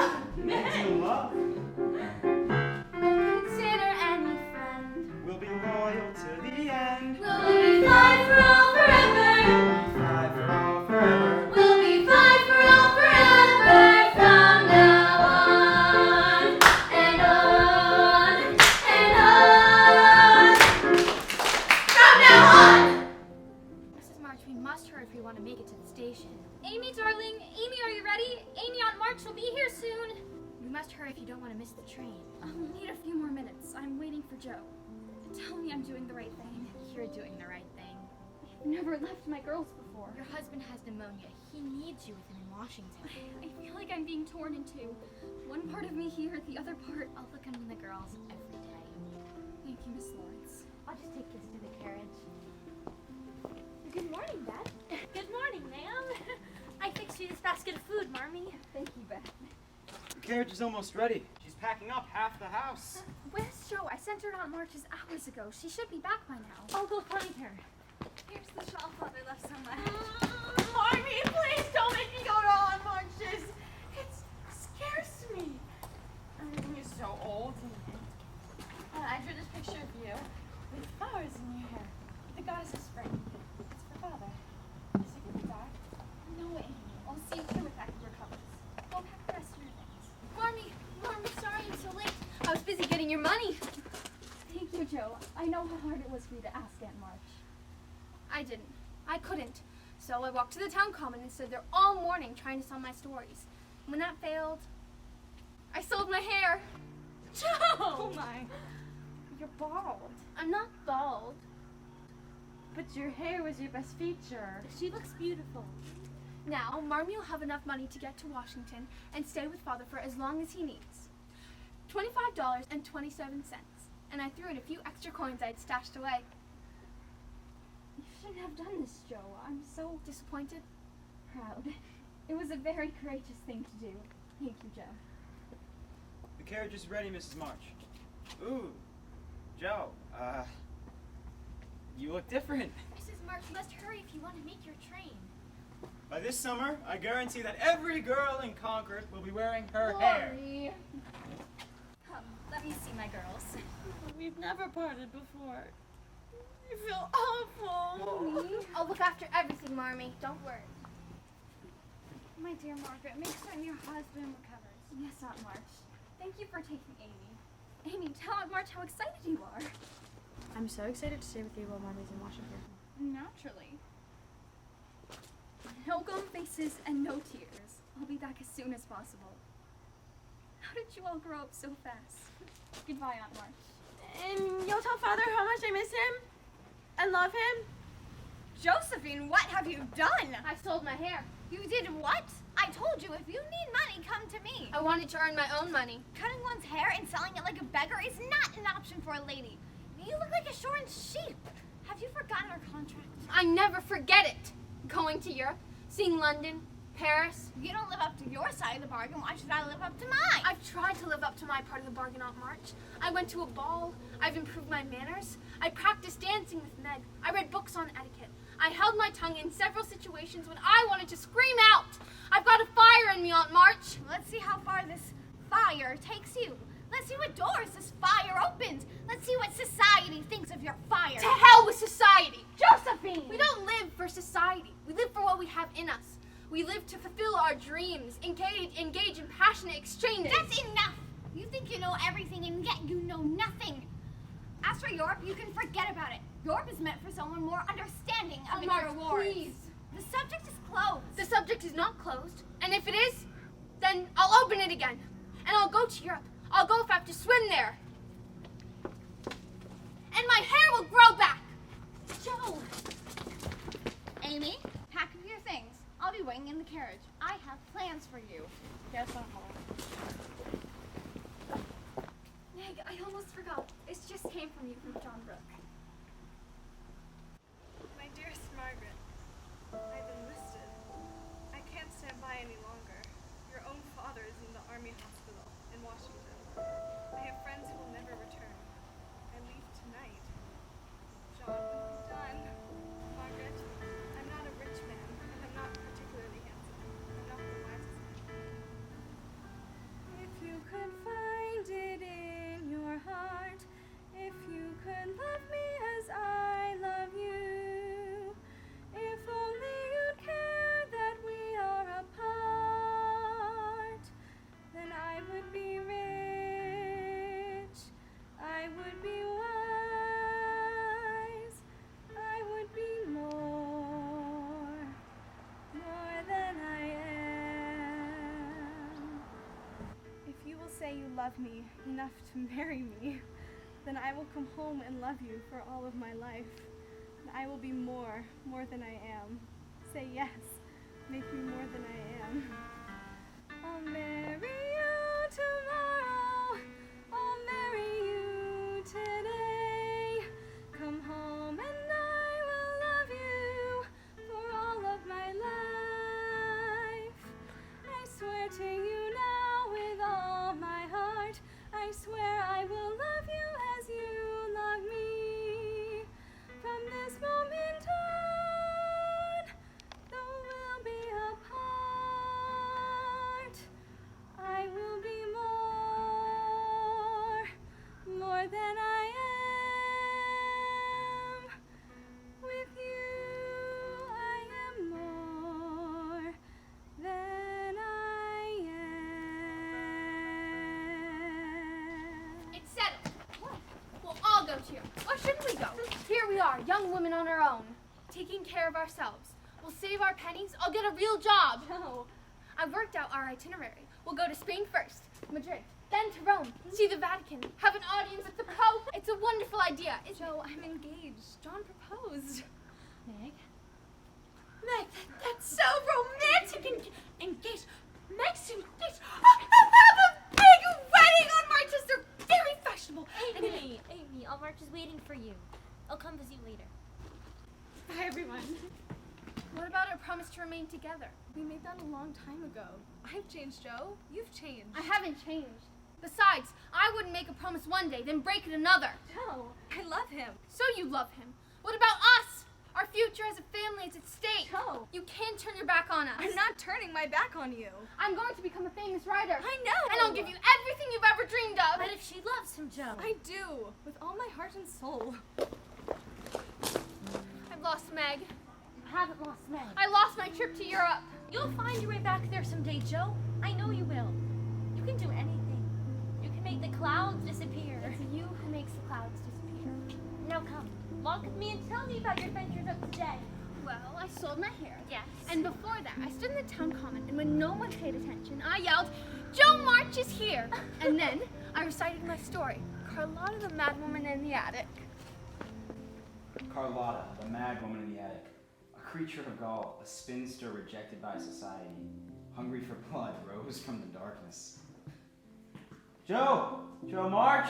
in love. We'll consider any friend. We'll be loyal to the end. We'll be fine for all forever. Fight for all forever. We'll be fine for all forever from now on and on and on. From now on! Mrs. March, we must hurry if we want to make it to the station. Amy, darling! Amy, are you ready? Amy, Aunt March will be here soon. We must hurry if you don't want to miss the train. I'll need a few more minutes. I'm waiting for Joe. Tell me I'm doing the right thing. You're doing the right thing. I've never left my girls before. Your husband has pneumonia. He needs you with him in Washington. I feel like I'm being torn in two. One part of me here, the other part. I'll look into the girls every day. Thank you, Miss Lawrence. I'll just take this to the carriage. Good morning, Beth. Good morning, ma'am. I fixed you this basket of food, Marmee. Thank you, Beth. The carriage is almost ready. She's packing up half the house. Where's Joe? I sent her to Aunt March's hours ago. She should be back by now. I'll go find her. Here's the shawl Father left somewhere. Marmee, please don't make me go to Aunt March's. It scares me. Everything is so old. And I drew this picture of you with flowers in your hair. The goddess of spring. It's for Father. Is it gonna die? No, Amy. I'll see you here with that recovers. Go pack the rest of your things. Marmee, sorry I'm so late. I was busy getting your money. Thank you, Joe. I know how hard it was for you to ask Aunt March. I didn't. I couldn't. So I walked to the town common and stood there all morning trying to sell my stories. When that failed, I sold my hair. Joe! Oh my. You're bald. I'm not bald. But your hair was your best feature. She looks beautiful. Now, Marmee will have enough money to get to Washington and stay with Father for as long as he needs. $25.27. And I threw in a few extra coins I'd stashed away. You shouldn't have done this, Joe. I'm so disappointed. Proud. It was a very courageous thing to do. Thank you, Joe. The carriage is ready, Mrs. March. Ooh, Joe, you look different. Mrs. March, you must hurry if you want to make your train. By this summer, I guarantee that every girl in Concord will be wearing her hair. Lori. Come, let me see my girls. We've never parted before. I feel awful. I'll look after everything, Marmee. Don't worry. My dear Margaret, make certain your husband recovers. Yes, Aunt March. Thank you for taking Amy. Amy, tell Aunt March how excited you are. I'm so excited to stay with you while Marmee's in Washington. Naturally. No glum faces and no tears. I'll be back as soon as possible. How did you all grow up so fast? Goodbye, Aunt March. And you'll tell Father how much I miss him and love him? Josephine, what have you done? I sold my hair. You did what? I told you, if you need money, come to me. I wanted to earn my own money. Cutting one's hair and selling it like a beggar is not an option for a lady. You look like a shorn sheep. Have you forgotten our contract? I never forget it. Going to Europe, seeing London, Paris. You don't live up to your side of the bargain. Why should I live up to mine? I've tried to live up to my part of the bargain, Aunt March. I went to a ball. I've improved my manners. I practiced dancing with Meg. I read books on etiquette. I held my tongue in several situations when I wanted to scream out. I've got a fire in me, Aunt March. Let's see how far this fire takes you. Let's see what doors this fire opens. Let's see what society thinks of your fire. To hell with society. Josephine! We don't live for society. We live for what we have in us. We live to fulfill our dreams, engage in passionate exchanges. That's enough! You think you know everything and yet you know nothing. As for Europe, you can forget about it. Europe is meant for someone more understanding of Aunt its March, rewards. please. The subject is closed. The subject is not closed, and if it is, then I'll open it again. And I'll go to Europe. I'll go if I have to swim there. And my hair will grow back. Joe! Amy, pack up your things. I'll be waiting in the carriage. I have plans for you. Yes, I'm home. Meg, I almost forgot. This just came from you from John Brooke. My dearest Margaret, I've enlisted. I can't stand by any longer. Your own father is in the Army Hospital in Washington. I have friends who will never return. I leave tonight. John, when I'm done. Margaret, I'm not a rich man, and I'm not particularly handsome. I'm not the wisest man. If you could find it in your heart, if you could love me as I love you, if only you'd care that we are apart, then I would be rich, I would be wise, I would be more than I am. If you will say you love me enough to marry me, then I will come home and love you for all of my life. And I will be more than I am. Say yes, make me more than I am. I'll marry you tomorrow, I'll marry you today. Come home and I will love you for all of my life. I swear to you now with all my heart, I swear I will love you as you love me. From this moment on, though we'll be apart, I will be more than I am. With you, I am more than I am. It's settled. We'll all go to Europe. Or shouldn't we go? Here we are, young women on our own, taking care of ourselves. We'll save our pennies. I'll get a real job. No. I've worked out our itinerary. We'll go to Spain first, Madrid, then to Rome, see the Vatican, have an audience with the Pope. It's a wonderful idea. Joe, I'm engaged. John proposed. Meg? Meg, that's so romantic and engaged. Meg's engaged. Have a big wedding on Marches. They're very fashionable. Amy, Aunt March is waiting for you. I'll come visit you later. Bye, everyone. What about our promise to remain together? We made that a long time ago. I've changed, Joe. You've changed. I haven't changed. Besides, I wouldn't make a promise one day, then break it another. Joe, I love him. So you love him. What about us? Our future as a family is at stake. Joe. You can't turn your back on us. I'm not turning my back on you. I'm going to become a famous writer. I know. And I'll give you everything you've ever dreamed of. But if she loves him, Joe. I do. With all my heart and soul. I've lost Meg. I haven't lost Meg. I lost my trip to Europe. You'll find your way back there someday, Joe. I know you will. You can do anything. You can make the clouds disappear. It's you who makes the clouds disappear. Now come, walk with me and tell me about your adventures of today. Well, I sold my hair. Yes. And before that, I stood in the town common, and when no one paid attention, I yelled, "Joe March is here!" And then I recited my story, Carlotta the Mad Woman in the Attic. Carlotta, the mad woman in the attic. A creature of Gaul, a spinster rejected by society, hungry for blood, rose from the darkness. Joe! Joe March!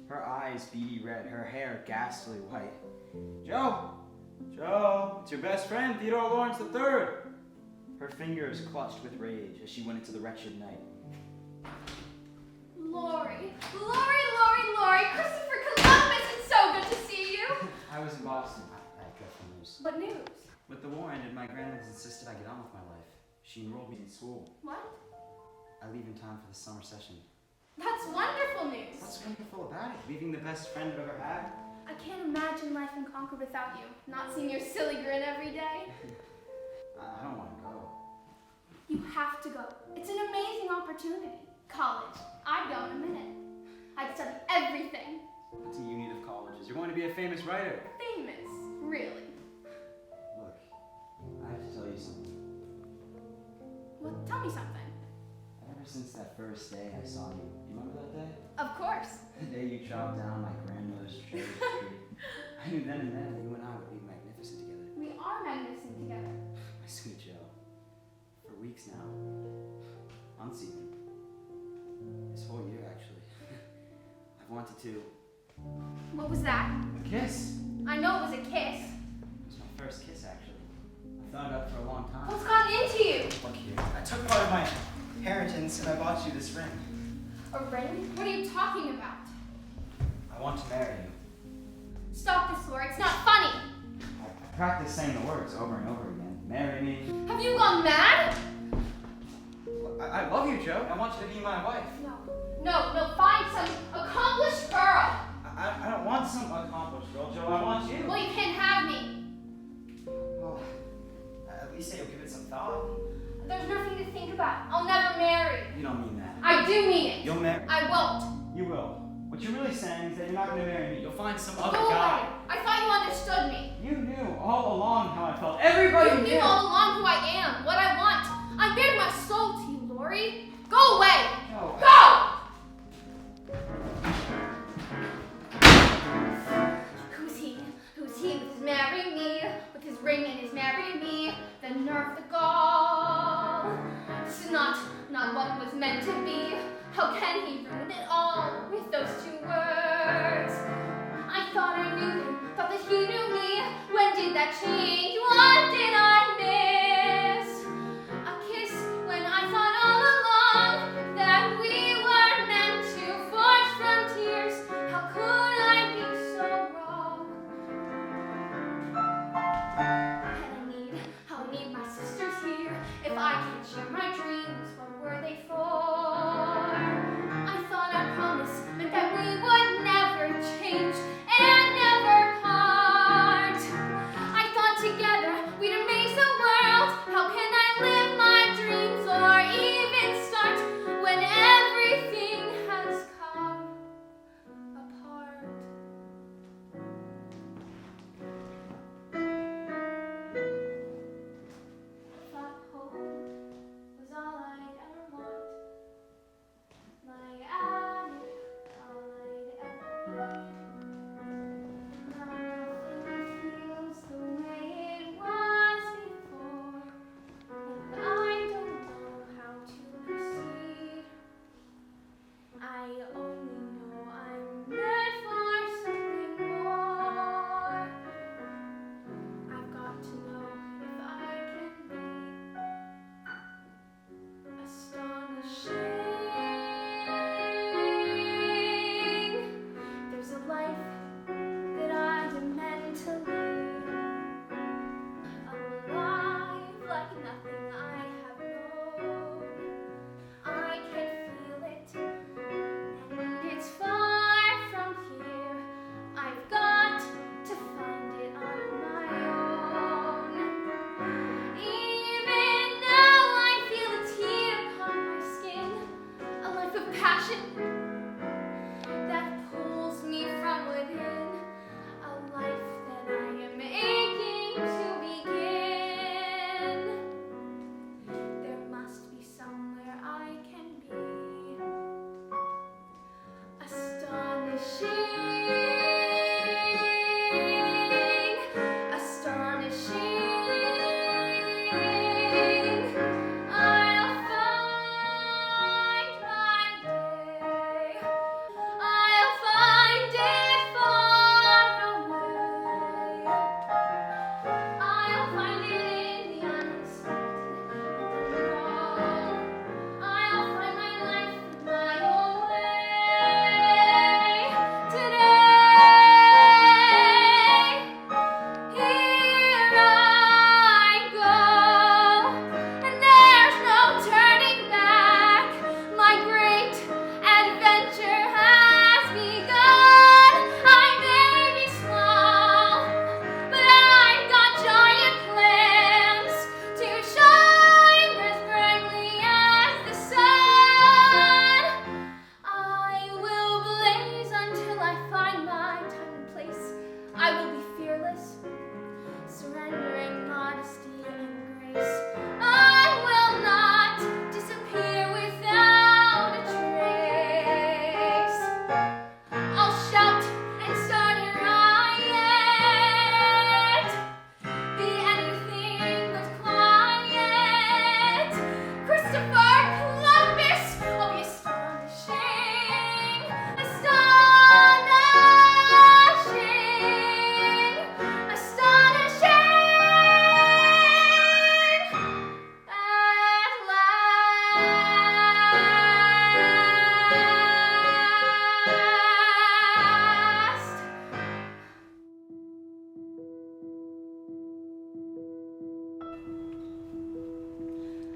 Her eyes beady red, her hair ghastly white. Joe! Joe! It's your best friend, Theodore Lawrence III! her fingers clutched with rage as she went into the wretched night. Lori, Christopher Columbus, it's so good to see you. I was in Boston. I had dreadful news. What news? With the war ended, my grandmother insisted I get on with my life. She enrolled me in school. What? I leave in time for the summer session. That's wonderful news. What's wonderful about it? Leaving the best friend I've ever had? I can't imagine life in Concord without you. Not seeing your silly grin every day. I don't want to go. You have to go. It's an amazing opportunity. College. I'd go in a minute. I'd study everything. What do you need of colleges? You're going to be a famous writer. Famous. Really. Look, I have to tell you something. Well, tell me something. Ever since that first day I saw you, you remember that day? Of course. The day you chopped down my grandmother's cherry tree. I knew then and there that you and I would be magnificent together. We are magnificent together. My sweet Joe. For weeks now. Months even. This whole year, actually. I've wanted to... What was that? A kiss. I know it was a kiss. It was my first kiss, actually. I thought about it for a long time. What's gotten into you? Look here. I took part of my inheritance and I bought you this ring. A ring? What are you talking about? I want to marry you. Stop this, Laura. It's not funny. I practice saying the words over and over again. Marry me. Have you gone mad? I love you, Joe. I want you to be my wife. No. Find some accomplished girl. I don't want some accomplished girl, Joe. I want you. Well, you can't have me. Well, at least say you'll give it some thought. There's nothing to think about. I'll never marry. You don't mean that. I do mean it. You'll marry. I won't. You will. What you're really saying is that you're not going to marry me. You'll find some other Go guy. away. I thought you understood me. You knew all along how I felt. Everybody You knew all along who I am, what I want. I bared my soul to you, Lori. Go away. No. Go! Who's he? Who's he with his marrying me? With his ring and his marrying me? The nerve, the gall. This is not what was meant to be. How can he ruin it all with those two words? I thought I knew him, thought that he knew me. When did that change? What did I miss? A kiss when I thought all along that we were meant to forge frontiers. How could I be so wrong? And I need my sisters here. If I can't share my dreams, what were they for? I thought I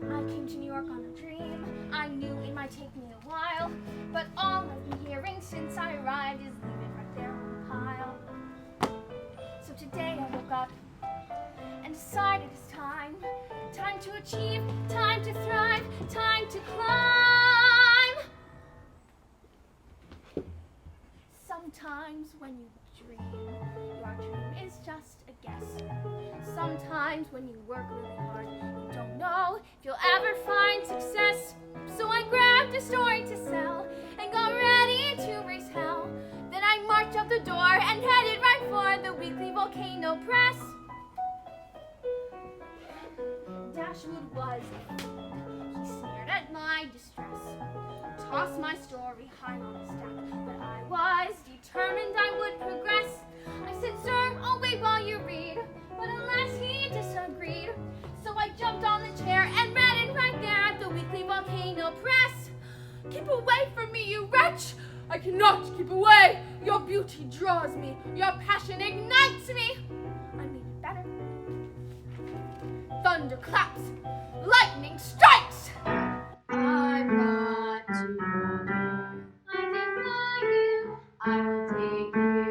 I came to New York on a dream. I knew it might take me a while, but all I've been hearing since I arrived is leave it right there on the pile. So today I woke up and decided it's time. Time to achieve, time to thrive, time to climb. Sometimes when you dream, your dream is just a guess. Sometimes when you work really hard, you don't know if you'll ever find success. So I grabbed a story to sell and got ready to raise hell. Then I marched out the door and headed right for the Weekly Volcano Press. Dashwood was a fool. He sneered at my distress, tossed my story high on a stack, but I was determined I would progress. I said, sir, I'll wait while you read, but alas, he disagreed. So I jumped on the chair and read it right there at the Weekly Volcano Press. Keep away from me, you wretch! I cannot keep away! Your beauty draws me, your passion ignites me! I made it better. Thunder claps, lightning strikes! I've got to hold you. I defy you. I will take you.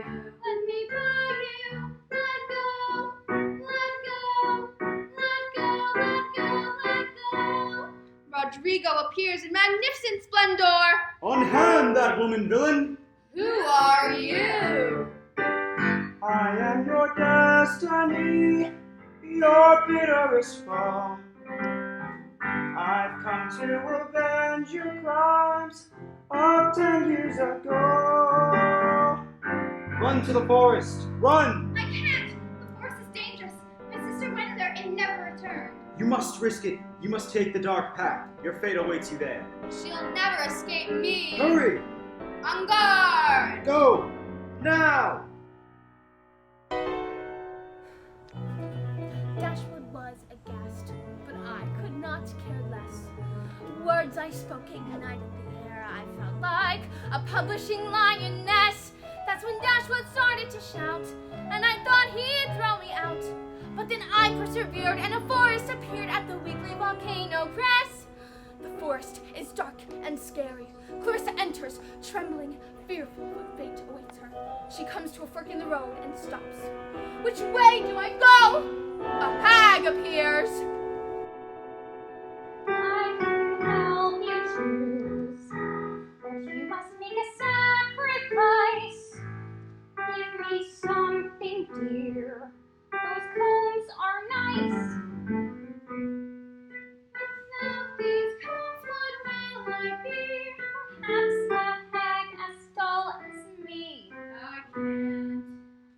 Let me buy you. Let go. Let go. Let go. Let go. Let go. Rodrigo appears in magnificent splendor. Unhand that woman, villain! Who are you? I am your destiny, your bitterest foe. I've come to avenge your crimes of 10 years ago. Run to the forest, run! I can't! The forest is dangerous. My sister went there and never returned. You must risk it. You must take the dark path. Your fate awaits you there. She'll never escape me. Hurry! On guard! Go! Now! Dashwood was aghast, but I could not care less. Words I spoke ignited the air. I felt like a publishing lioness. That's when Dashwood started to shout, and I thought he'd throw me out. But then I persevered, and a forest appeared at the Weekly Volcano Press. The forest is dark and scary. Clarissa enters, trembling, fearful what fate awaits her. She comes to a fork in the road and stops. Which way do I go? A hag appears. I can help you choose, but you must make a sacrifice. Give me something dear. Those combs are nice. Without these combs, what will I be? Perhaps a hag as dull as me. I can't.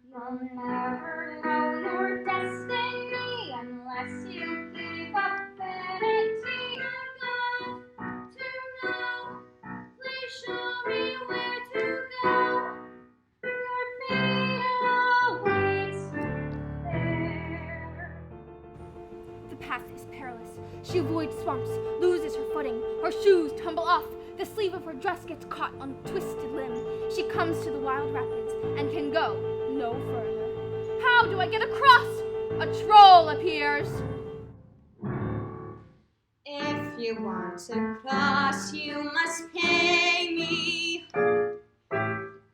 You'll never know your destiny unless you give up vanity. I've got to know. Please show me where to go. Your fate awaits there. The path is perilous. She avoids swamps, loses her footing. Her shoes tumble off. The sleeve of her dress gets caught on a twisted limb. She comes to the wild rapids and can go no further. How do I get across? A troll appears. If you want to cross, you must pay me.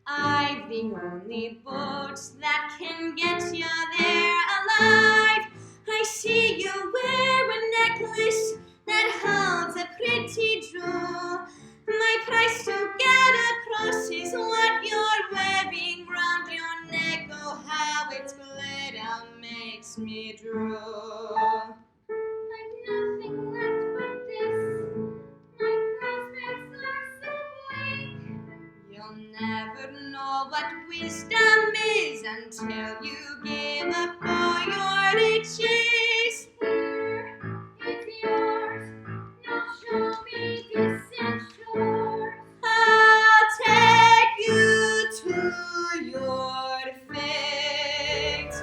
I've the only boat that can get you there alive. I see you wear a necklace that holds a pretty jewel. My price to get across is what you're wearing round your neck. Oh, how its glitter makes me drool. I've nothing left but this. My prospects are so bleak. You'll never know what wisdom is until you give up all your riches. Here, it's yours. Now show me distant shores. I'll take you to your fate.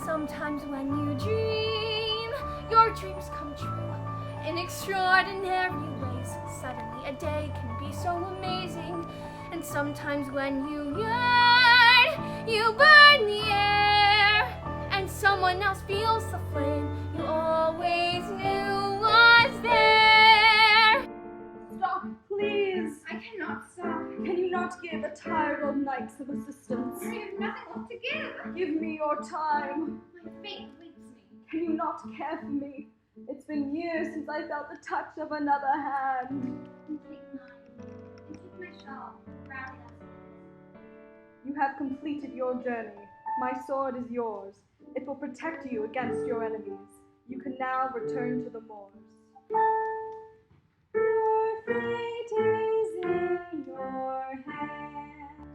Sometimes when you dream, your dreams come true in extraordinary ways. Suddenly a day can be so amazing. And sometimes when you yearn, you burn the air. And someone else feels the flame you always knew was Can you not give a tired old knight some assistance? I have nothing left to give. Give me your time. My fate waits me. Can you not care for me? It's been years since I felt the touch of another hand. Take mine. And take my shawl. Rather that's You have completed your journey. My sword is yours. It will protect you against your enemies. You can now return to the moors. Your fate is in your hand.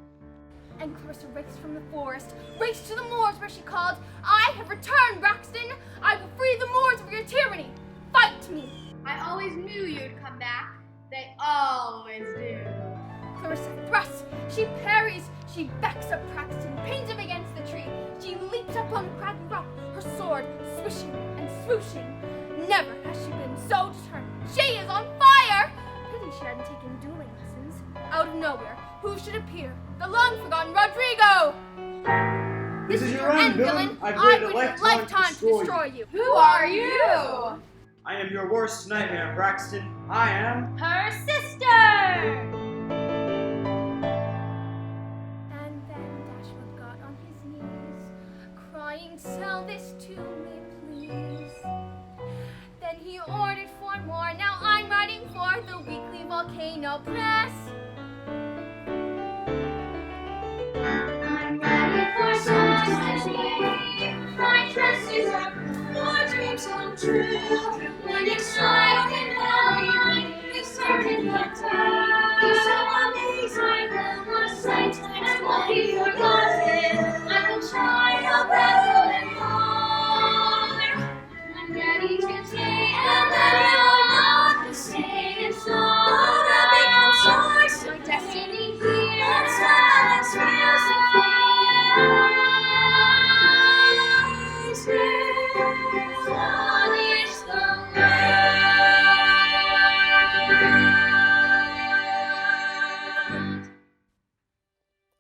And Clarissa raced from the forest, raced to the moors where she called, I have returned, Braxton! I will free the moors of your tyranny! Fight me! I always knew you'd come back. They always do. Clarissa thrusts, she parries, she backs up Braxton, pins him against the tree. She leaps up on a craggy rock, her sword swishing and swooshing. Never has she been so determined. She is on fire! Pity she hadn't taken dueling lessons. Out of nowhere, who should appear? The long-forgotten Rodrigo! This is your end, villain. I've waited a lifetime to destroy you. Who are you? I am your worst nightmare, Braxton. I am... Her sister! And then Dashwood got on his knees, crying, sell this to me, please. Then he ordered 4 more, now I'm writing for the Weekly Volcano Press. I'm ready for sunset. My dresses are my dreams come true. When it's dark and hell, it's certain that you're so amazing. My sight and won't be forgotten. I will try a battle and more. I'm ready to take and then you're not the same. It's all that becomes source of destiny here. And silence music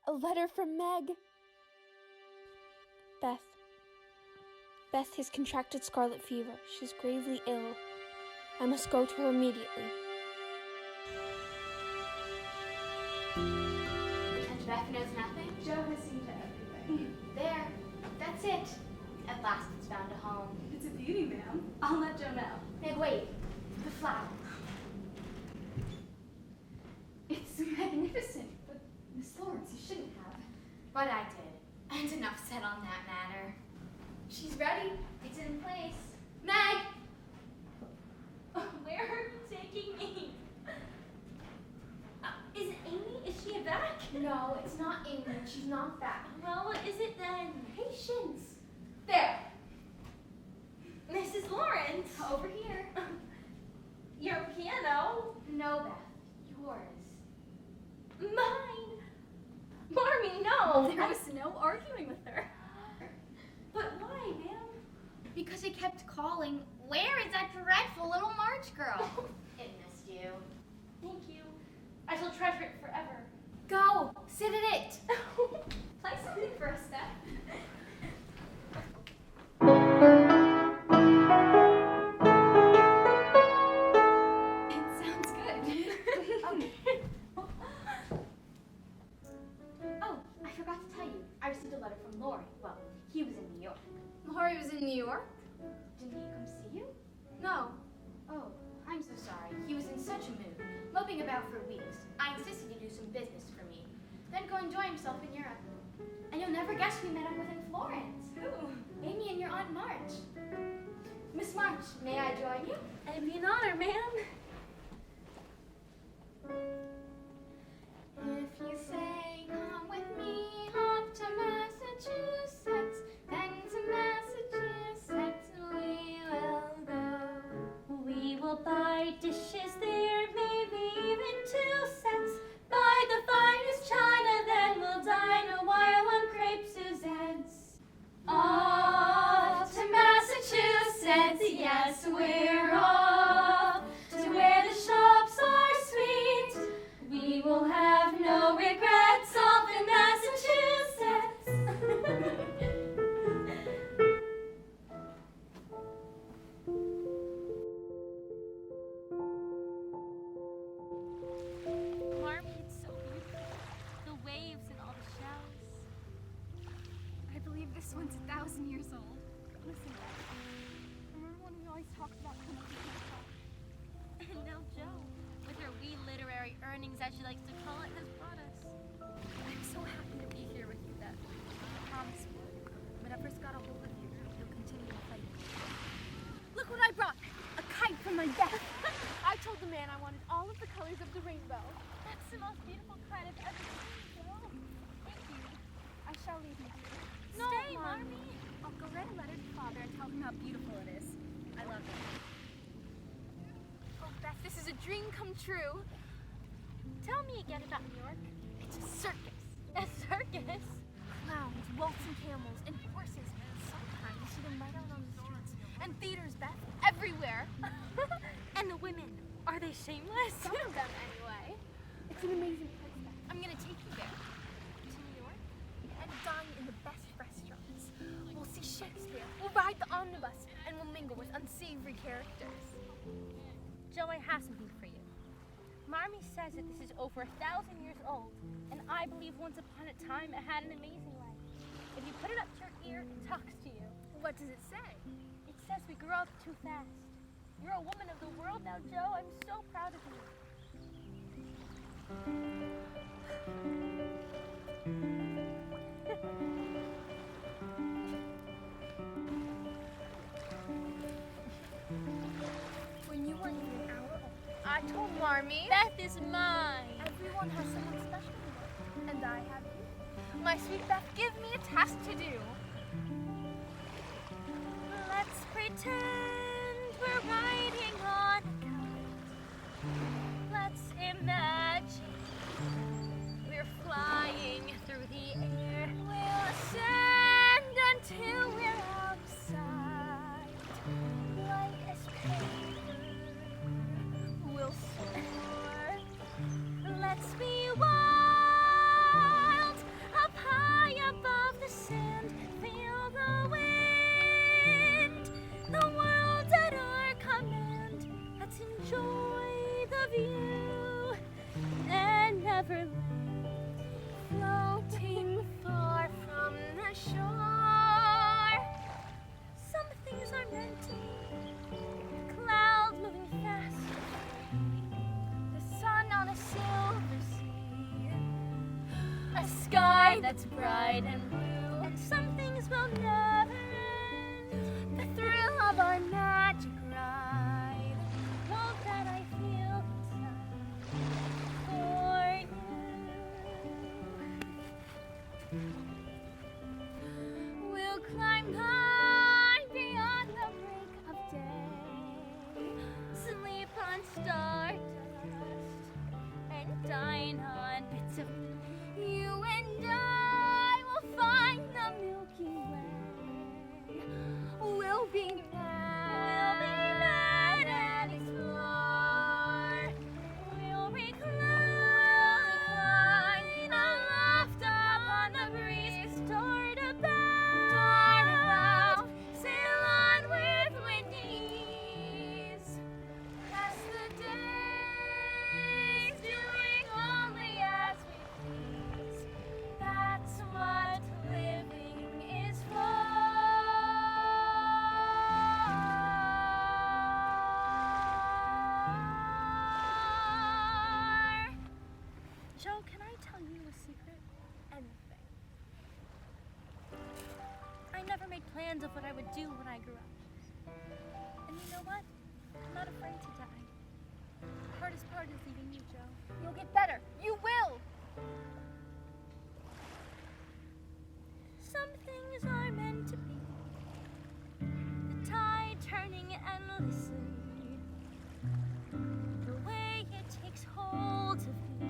A letter from Meg. Beth has contracted scarlet fever. She's gravely ill. I must go to her immediately. And Beth knows nothing? Joe has seen to everything. There. That's it. At last it's found a home. It's a beauty, ma'am. I'll let Joe know. Meg, wait. The flower. It's magnificent, but Miss Lawrence, you shouldn't have. But I did. And enough said on that matter. She's ready. It's in place. Meg! Where are you taking me? Is it Amy? Is she back? No, it's not Amy. She's not back. Well, what is it then? Patience. There. Mrs. Lawrence. Over here. Your piano? No, Beth. Yours. Mine. Marmee, no. There was no arguing with her. But why, ma'am? Because he kept calling, where is that dreadful little March girl? It missed you. Thank you. I shall treasure it forever. Go. Sit at it. Play something for us, Beth. It sounds good. Oh, I forgot to tell you. I received a letter from Laurie. Well, he was in New York. Laurie was in New York? Didn't he come see you? No. Oh, I'm so sorry. He was in such a mood, moping about for weeks. I insisted he do some business for me, then go enjoy himself in Europe. And you'll never guess who we met up with in Florence. Who? Amy and your Aunt March. Miss March, may I join you? It'd be an honor, ma'am. If you say, come with me, hop to Massachusetts, then to Massachusetts we will go. We will buy dishes there, maybe even 2 sets. Buy the finest china, then we'll dine a while on crepe Suzette's. Off to Massachusetts, yes, we're off To where the shops are sweet, we will have no regrets off in Massachusetts. Marmee, it's so beautiful. colors of the rainbow. That's the most beautiful kite I've ever seen, Joe. Thank you. I shall leave you here. No, Stay, Marmee. I'll go write a letter to Father and tell him how beautiful it is. I love it. Oh, Beth, this is a dream come true. Tell me again about New York. It's a circus. A circus? Clowns, waltzing camels, and horses. Sometimes you see them right out on the streets. And theaters, Beth, everywhere. And the women, are they shameless? Some of them, anyway. It's an amazing place, Beth. I'm gonna take you there. To New York. And dine in the best restaurants. We'll see Shakespeare. We'll ride the omnibus. And we'll mingle with unsavory characters. Joe, I have something for you. Marmee says that this is over 1,000 years old, and I believe once upon a time it had an amazing life. If you put it up to your ear, it talks to you. What does it say? It says we grow up too fast. You're a woman of the world now, Joe. I'm so proud of you. When you weren't even an hour old, I told Marmee. Beth is mine. Everyone has someone special in life, and I have you. My sweet Beth, give me a task to do. Let's pretend we're riding on a kite. Let's imagine we're flying through the air. We'll ascend until we're outside, light as paper. We'll soar. Let's be wild, up high above the sand. Feel the wind, the world at our command. Let's enjoy the view and never leave, floating far from the shore. Some things are meant to be, clouds moving fast, The sun on a silver sea, a sky that's bright and blue, and some things will never end. the thrill of our magic ride. All that I feel inside for you. We'll climb high beyond the break of day. Sleep on stardust and dine on bits of You and I will find the Milky Way. We'll be mad and explore. We'll recline aloft upon the breeze. Start about, sail on with windy ease. Pass the days doing only as we please. That's what living is for. Joe, can I tell you a secret? Anything. I never made plans of what I would do when I grew up. And you know what? I'm not afraid to die. The hardest part is leaving you, Joe. You'll get better. You will. Some things are meant to be. The tide turning endlessly. The way it takes hold of me.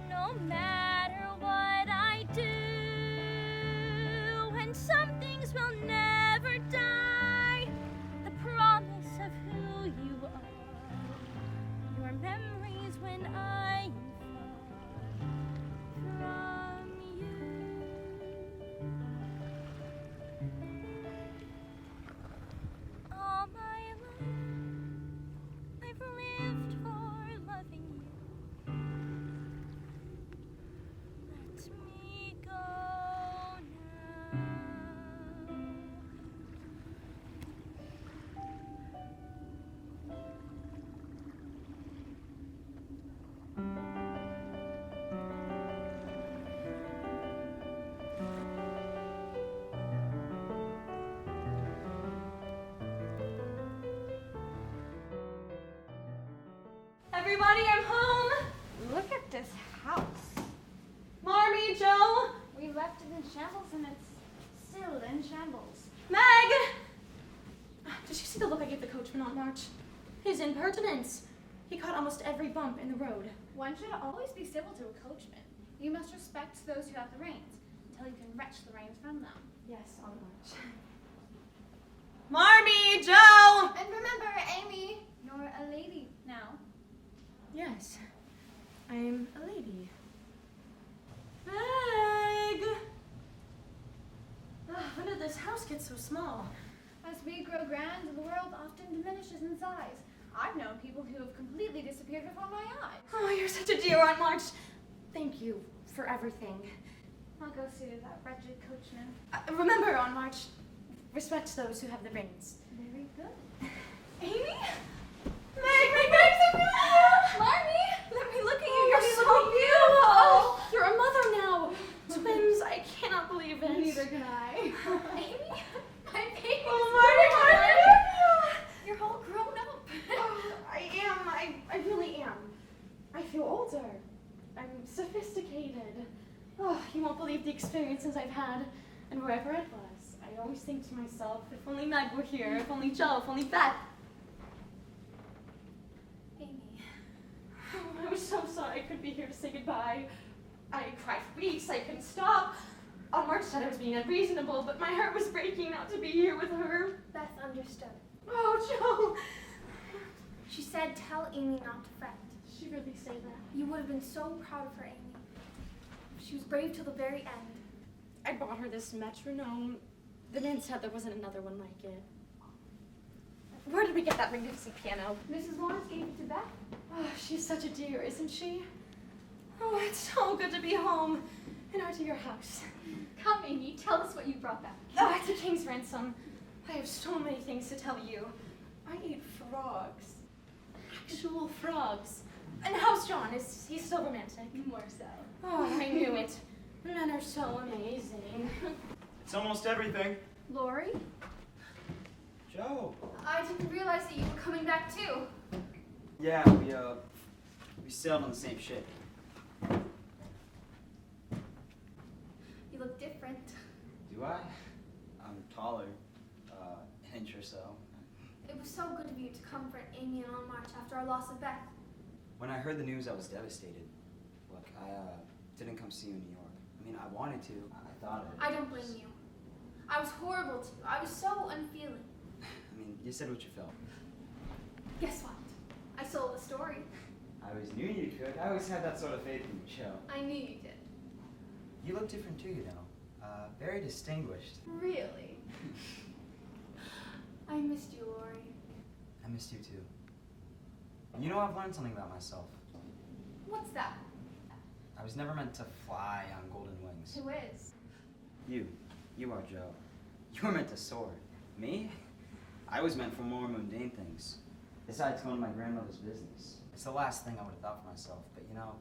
No matter what I do. And some things will never die. The promise of who you are. Your memories when I am far from you. everybody, I'm home. Look at this house. Marmy, Joe, We left it in shambles and it's still in shambles. Meg. Did you see the look I gave the coachman on March? His impertinence. He caught almost every bump in the road. One should always be civil to a coachman. You must respect those who have the reins, until you can wrench the reins from them. Yes, on March. Marmy, Joe. And remember, Amy, you're a lady now. Yes, I'm a lady. Meg. When did this house get so small? As we grow grand, the world often diminishes in size. I've known people who have completely disappeared before my eyes. Oh, you're such a dear, Aunt March. Thank you for everything. I'll go see to that wretched coachman. Remember, Aunt March, respect those who have the reins. Very good. Amy? Meg, so beautiful! Marmy, let me look at you. Oh, You're you're so beautiful. You're a mother now. Twins, I cannot believe it. Neither can I. Amy, my baby. Oh, Marty, You're all grown up. I really am. I feel older. I'm sophisticated. Oh, you won't believe the experiences I've had. And wherever it was, I always think to myself, if only Meg were here, if only Joe, if only Beth. Amy. Oh, I was so sorry I couldn't be here to say goodbye. I cried for weeks, I couldn't stop. On March said I was being unreasonable, but my heart was breaking not to be here with her. Beth understood. Oh, Joe! She said, tell Amy not to fret. She really say that? You would have been so proud of her, Amy. She was brave till the very end. I bought her this metronome. The man said there wasn't another one like it. Where did we get that magnificent piano? Mrs. Lawrence gave it to Beth. Oh, she's such a dear, isn't she? Oh, it's so good to be home in our dear house. Come, Amy, tell us what you brought back. Oh, it's a king's ransom. I have so many things to tell you. I ate frogs. Actual frogs. And how's John? Is he still romantic? More so. Oh, I knew it. Men are so amazing. It's almost everything. Lori, Joe. I didn't realize that you were coming back too. Yeah, we sailed on the same ship. You look different. Do I? I'm taller, an inch or so. It was so good of you to comfort Amy and Aunt March after our loss of Beth. When I heard the news, I was devastated. Look, I didn't come see you in New York. I mean, I wanted to. I thought I don't blame you. I was horrible to you. I was so unfeeling. I mean, you said what you felt. Guess what? I sold a story. I always knew you could. I always had that sort of faith in you, Joe. I knew you did. You look different too, you know. Very distinguished. Really? I missed you, Lori. I missed you too. You know, I've learned something about myself. What's that? I was never meant to fly on golden wings. Who is? You are, Joe. You were meant to soar. Me? I was meant for more mundane things. Besides going to my grandmother's business. It's the last thing I would have thought for myself, but you know,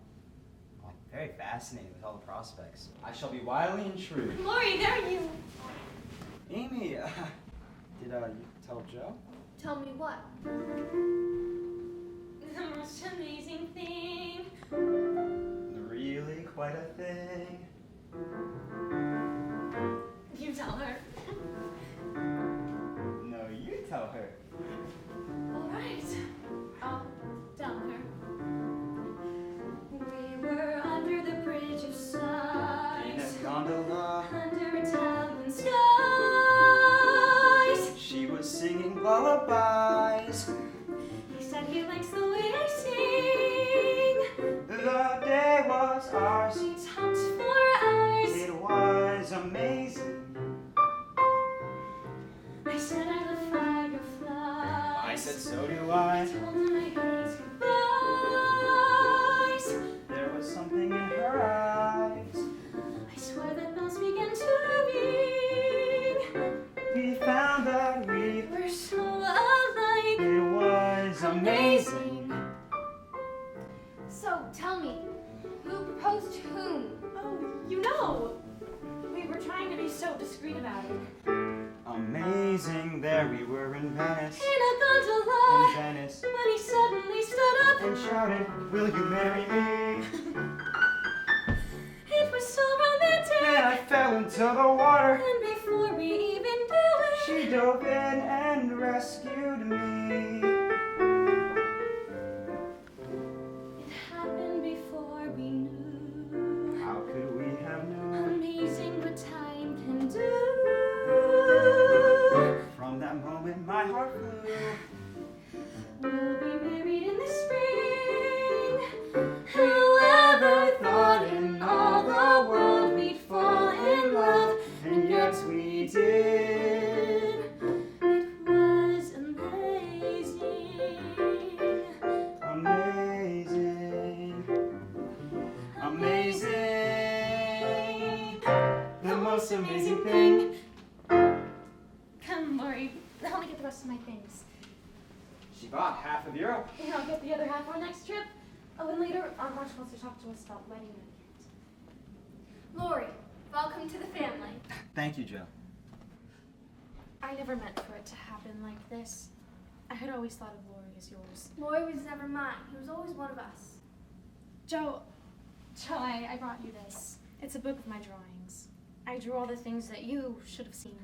I'm very fascinated with all the prospects. I shall be wily and shrewd. Lori, there you. Amy, did you tell Joe? Tell me what? The most amazing thing. Really quite a thing. You tell her. No, you tell her. All right. I'll tell her. We were under the bridge of In sighs, a gondola, under Italian skies. she was singing lullabies. He said he likes the way I sing. The day was ours. We talked for hours. It was amazing. I said I love fireflies. I said, so do I. Told him I hate goodbyes. There was something in her eyes. I swear that bells began to ring. We found that we We're so alike. it was amazing. So, tell me, who proposed to whom? Oh, you know. We were trying to be so discreet about it. Amazing, there we were in Venice. In a gondola. In Venice. When he suddenly stood up and shouted, "Will you marry me?" It was so romantic. And I fell into the water. And before we even knew it, She dove in and rescued me. it happened before we knew. How could we have known? Amazing what time can do. From that moment my heart flew. We'll be married in the spring. Whoever thought in all the world we'd fall in love, And yet we did. it was amazing. Amazing. Amazing. The most amazing thing. Come, Lori. Help me get the rest of my things. She bought half of Europe. And I'll get the other half on our next trip. Oh, and later, Aunt March wants to talk to us about wedding etiquette. Lori, welcome to the family. Thank you, Joe. I never meant for it to happen like this. I had always thought of Lori as yours. Lori was never mine. He was always one of us. Joe, I brought you this. It's a book of my drawings. I drew all the things that you should have seen.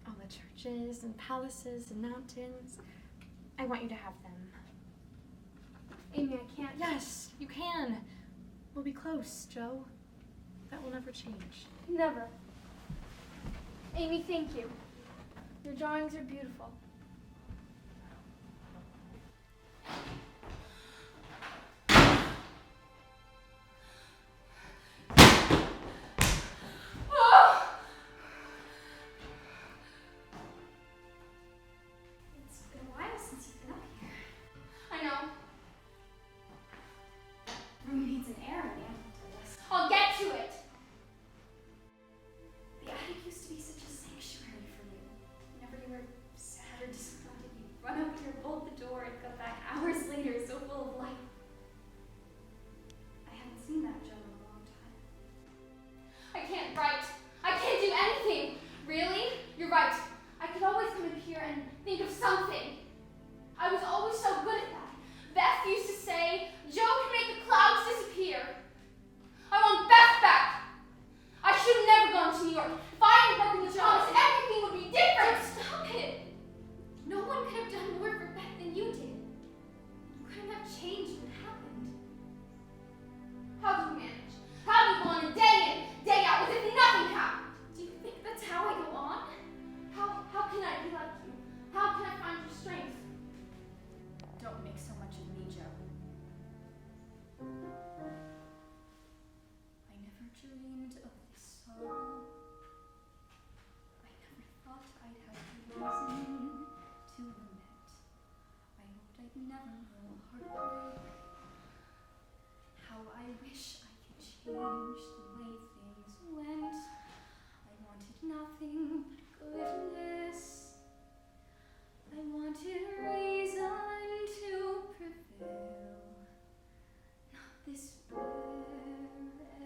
All the churches and palaces and mountains. I want you to have them. Amy, I can't. Yes, you can. We'll be close, Joe. That will never change. Never. Amy, thank you. Your drawings are beautiful. It's been a while since you've been up here. I know. Room needs an air in the attic, I guess. I'll get to it. The attic used to be such a sanctuary for you. Whenever you were sad or disappointed, you'd run up here, bolt the door, and come back hours later, so full of life. I haven't seen that Joe in a long time. I can't write. I can't do anything. Really? You're right. I could always come in here and think of something. I was always so good at that. Beth used to say, Joe can make the clouds disappear. I want Beth back. I should have never gone to New York. If I hadn't broken the promise, everything would be different. Stop it! No one could have done more for Beth than you did. You couldn't have changed what happened. How do you manage? How do you go on a day in, day out as if nothing happened? Do you think that's how I go on? How can I be like you? How can I find your strength? Don't make so much of me, Joe. I never dreamed of this song. I never thought I'd have reason to lament. I hoped I'd never know heartbreak. How I wish I could change the way things went. I wanted nothing but goodness. I wanted reason to prevail, not this bare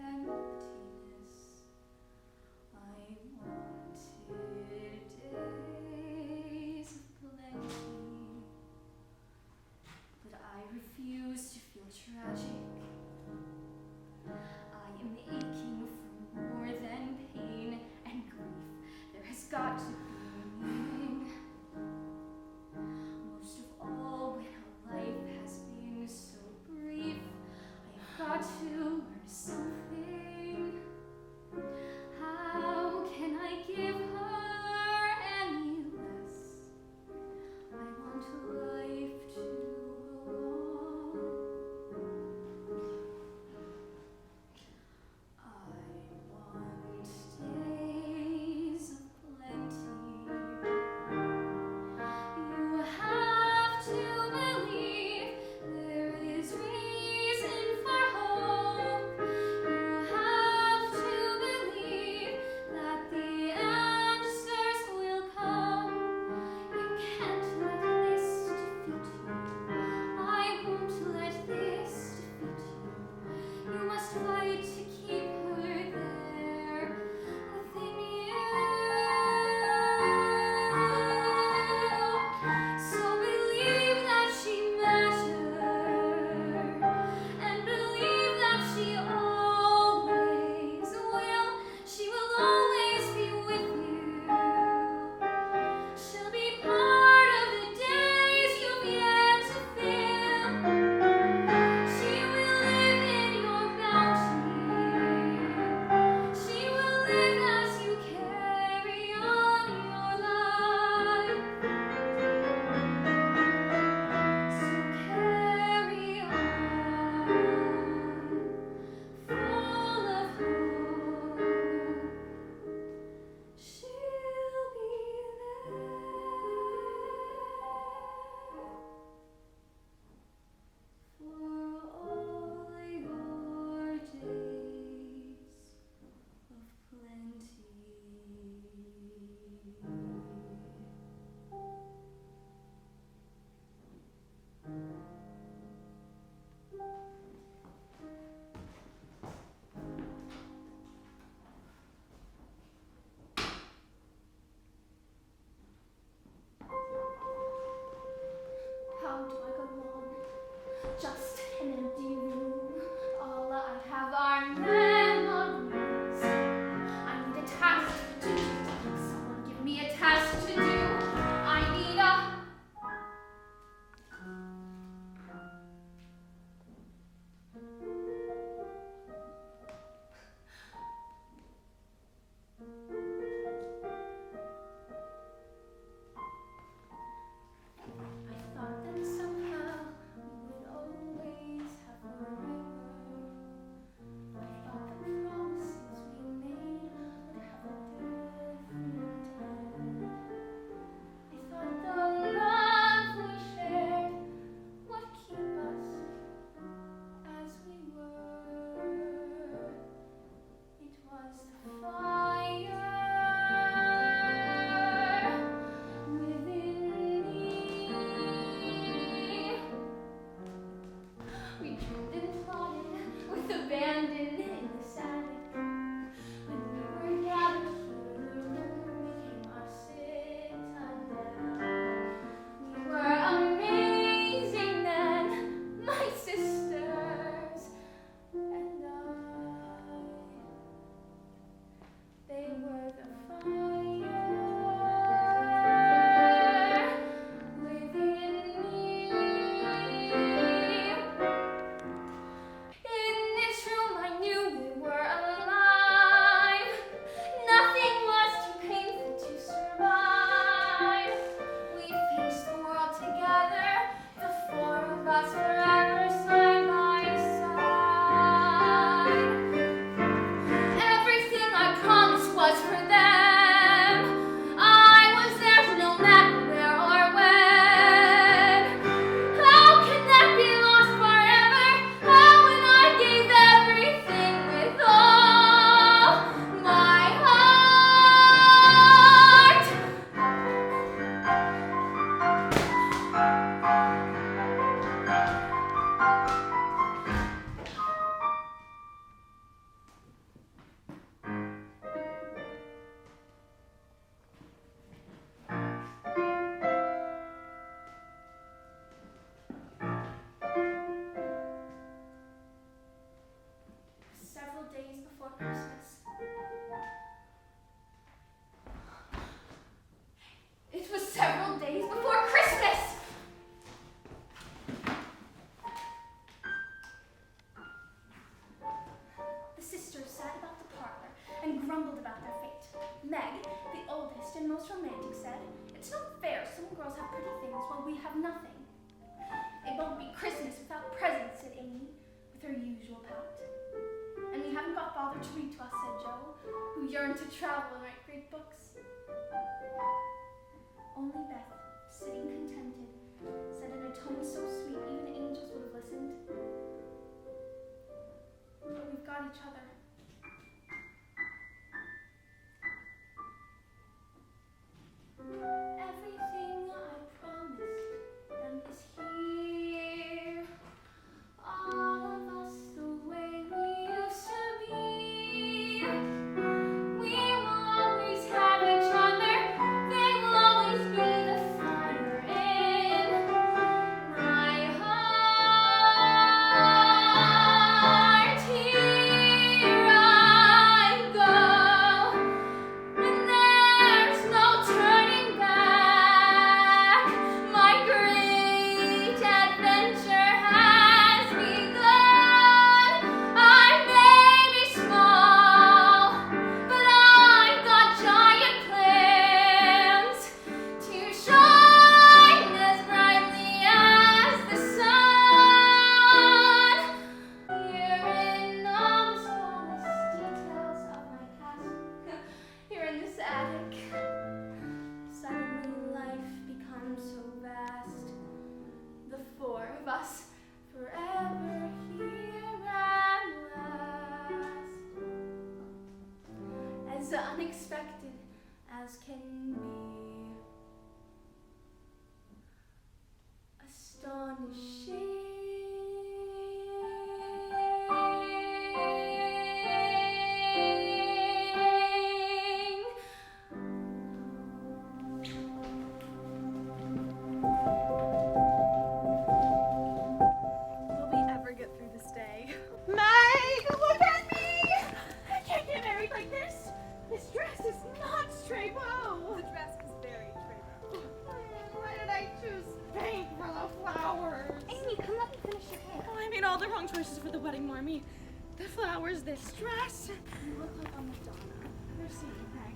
emptiness. I wanted days of plenty, but I refuse to feel tragic. I am aching for more than pain and grief. There has got to be It's not fair. Some girls have pretty things while we have nothing. It won't be Christmas without presents, said Amy, with her usual pout. And we haven't got Father to read to us, said Joe, who yearned to travel and write great books. Only Beth, sitting contented, said in a tone so sweet even the angels would have listened. But we've got each other. Everything I promised them is here. All of us the way we used to be. We will always have each other. They will always be the fire in my heart. Here I go, and there's no turning back. My great adventure has begun. I may be small, but I've got giant plans to shine as brightly as the sun. Here in all the smallest details of my past, here in this attic, suddenly life becomes so vast. The four of us forever here at last. As unexpected as can be. Astonishing. Will we ever get through this day? Meg, look at me! I can't get married like this. This dress is not straight bow. The dress is very pretty. Why did I choose pink for the flowers? Amy, come let me finish your hair. Oh, I made all the wrong choices for the wedding, Marmee. The flowers, this dress. You look like a Madonna. Merci, Meg.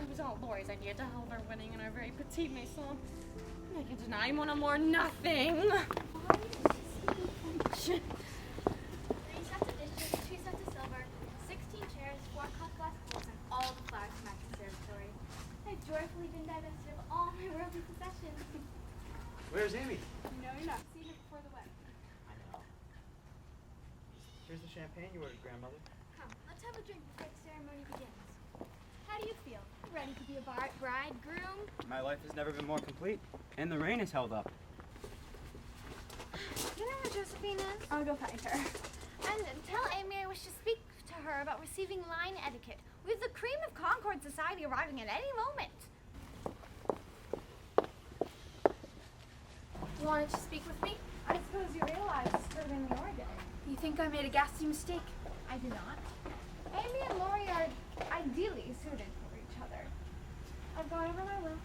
It was all Lori's idea to hold our wedding in our very petite maison. I can deny mon amour nothing. 3 sets of dishes, 2 sets of silver, 16 chairs, 4 cut glass bowls, and all the flowers to match the conservatory. I've joyfully been divested of all my worldly possessions. Where's Amy? You know you're not seeing her before the wedding. I know. Here's the champagne you ordered, grandmother. Come, let's have a drink before the ceremony begins. How do you feel? Ready to be a bridegroom? My life has never been more complete, and the rain has held up. You know where Josephine is? I'll go find her. And tell Amy I wish to speak to her about receiving line etiquette, with the cream of Concord society arriving at any moment. You wanted to speak with me? I suppose you realize it's sort of in the Oregon. You think I made a ghastly mistake? I do not. Amy and Lori are ideally suited for each other. I've gone over my will.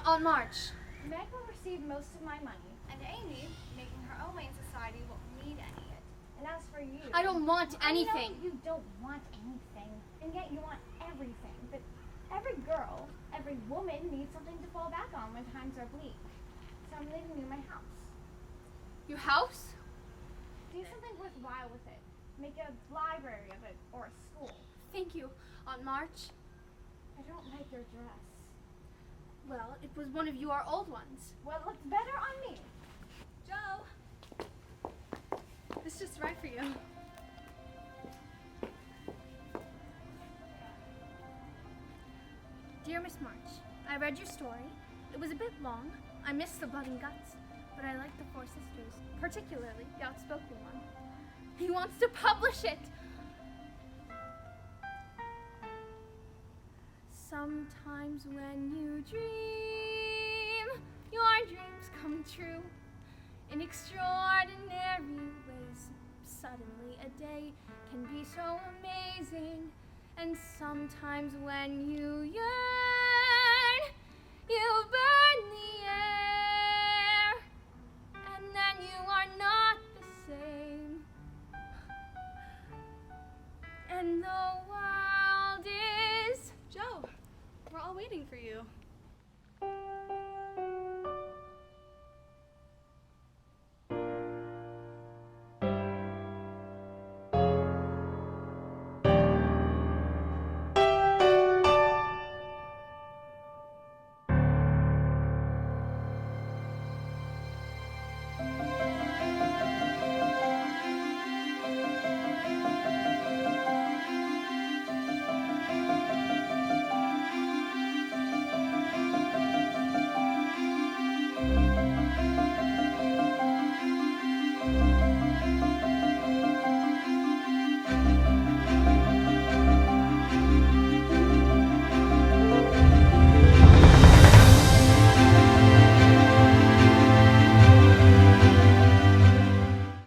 On March. Meg will receive most of my money. And Amy, making her own way in society, won't need any of it. And as for you... I don't want anything. I know you don't want anything, and yet you want everything. But every girl, every woman needs something to fall back on when times are bleak. So I'm leaving you my house. Your house? Do something worthwhile with it. Make a library of it, or a school. Thank you. On March? I don't like your dress. Well, it was one of your old ones. Well, it looks better on me. Joe! This is just right for you. Dear Miss March, I read your story. It was a bit long. I missed the blood and guts, but I liked the four sisters, particularly the outspoken one. He wants to publish it! Sometimes when you dream, your dreams come true in extraordinary ways. Suddenly a day can be so amazing, and sometimes when you yearn,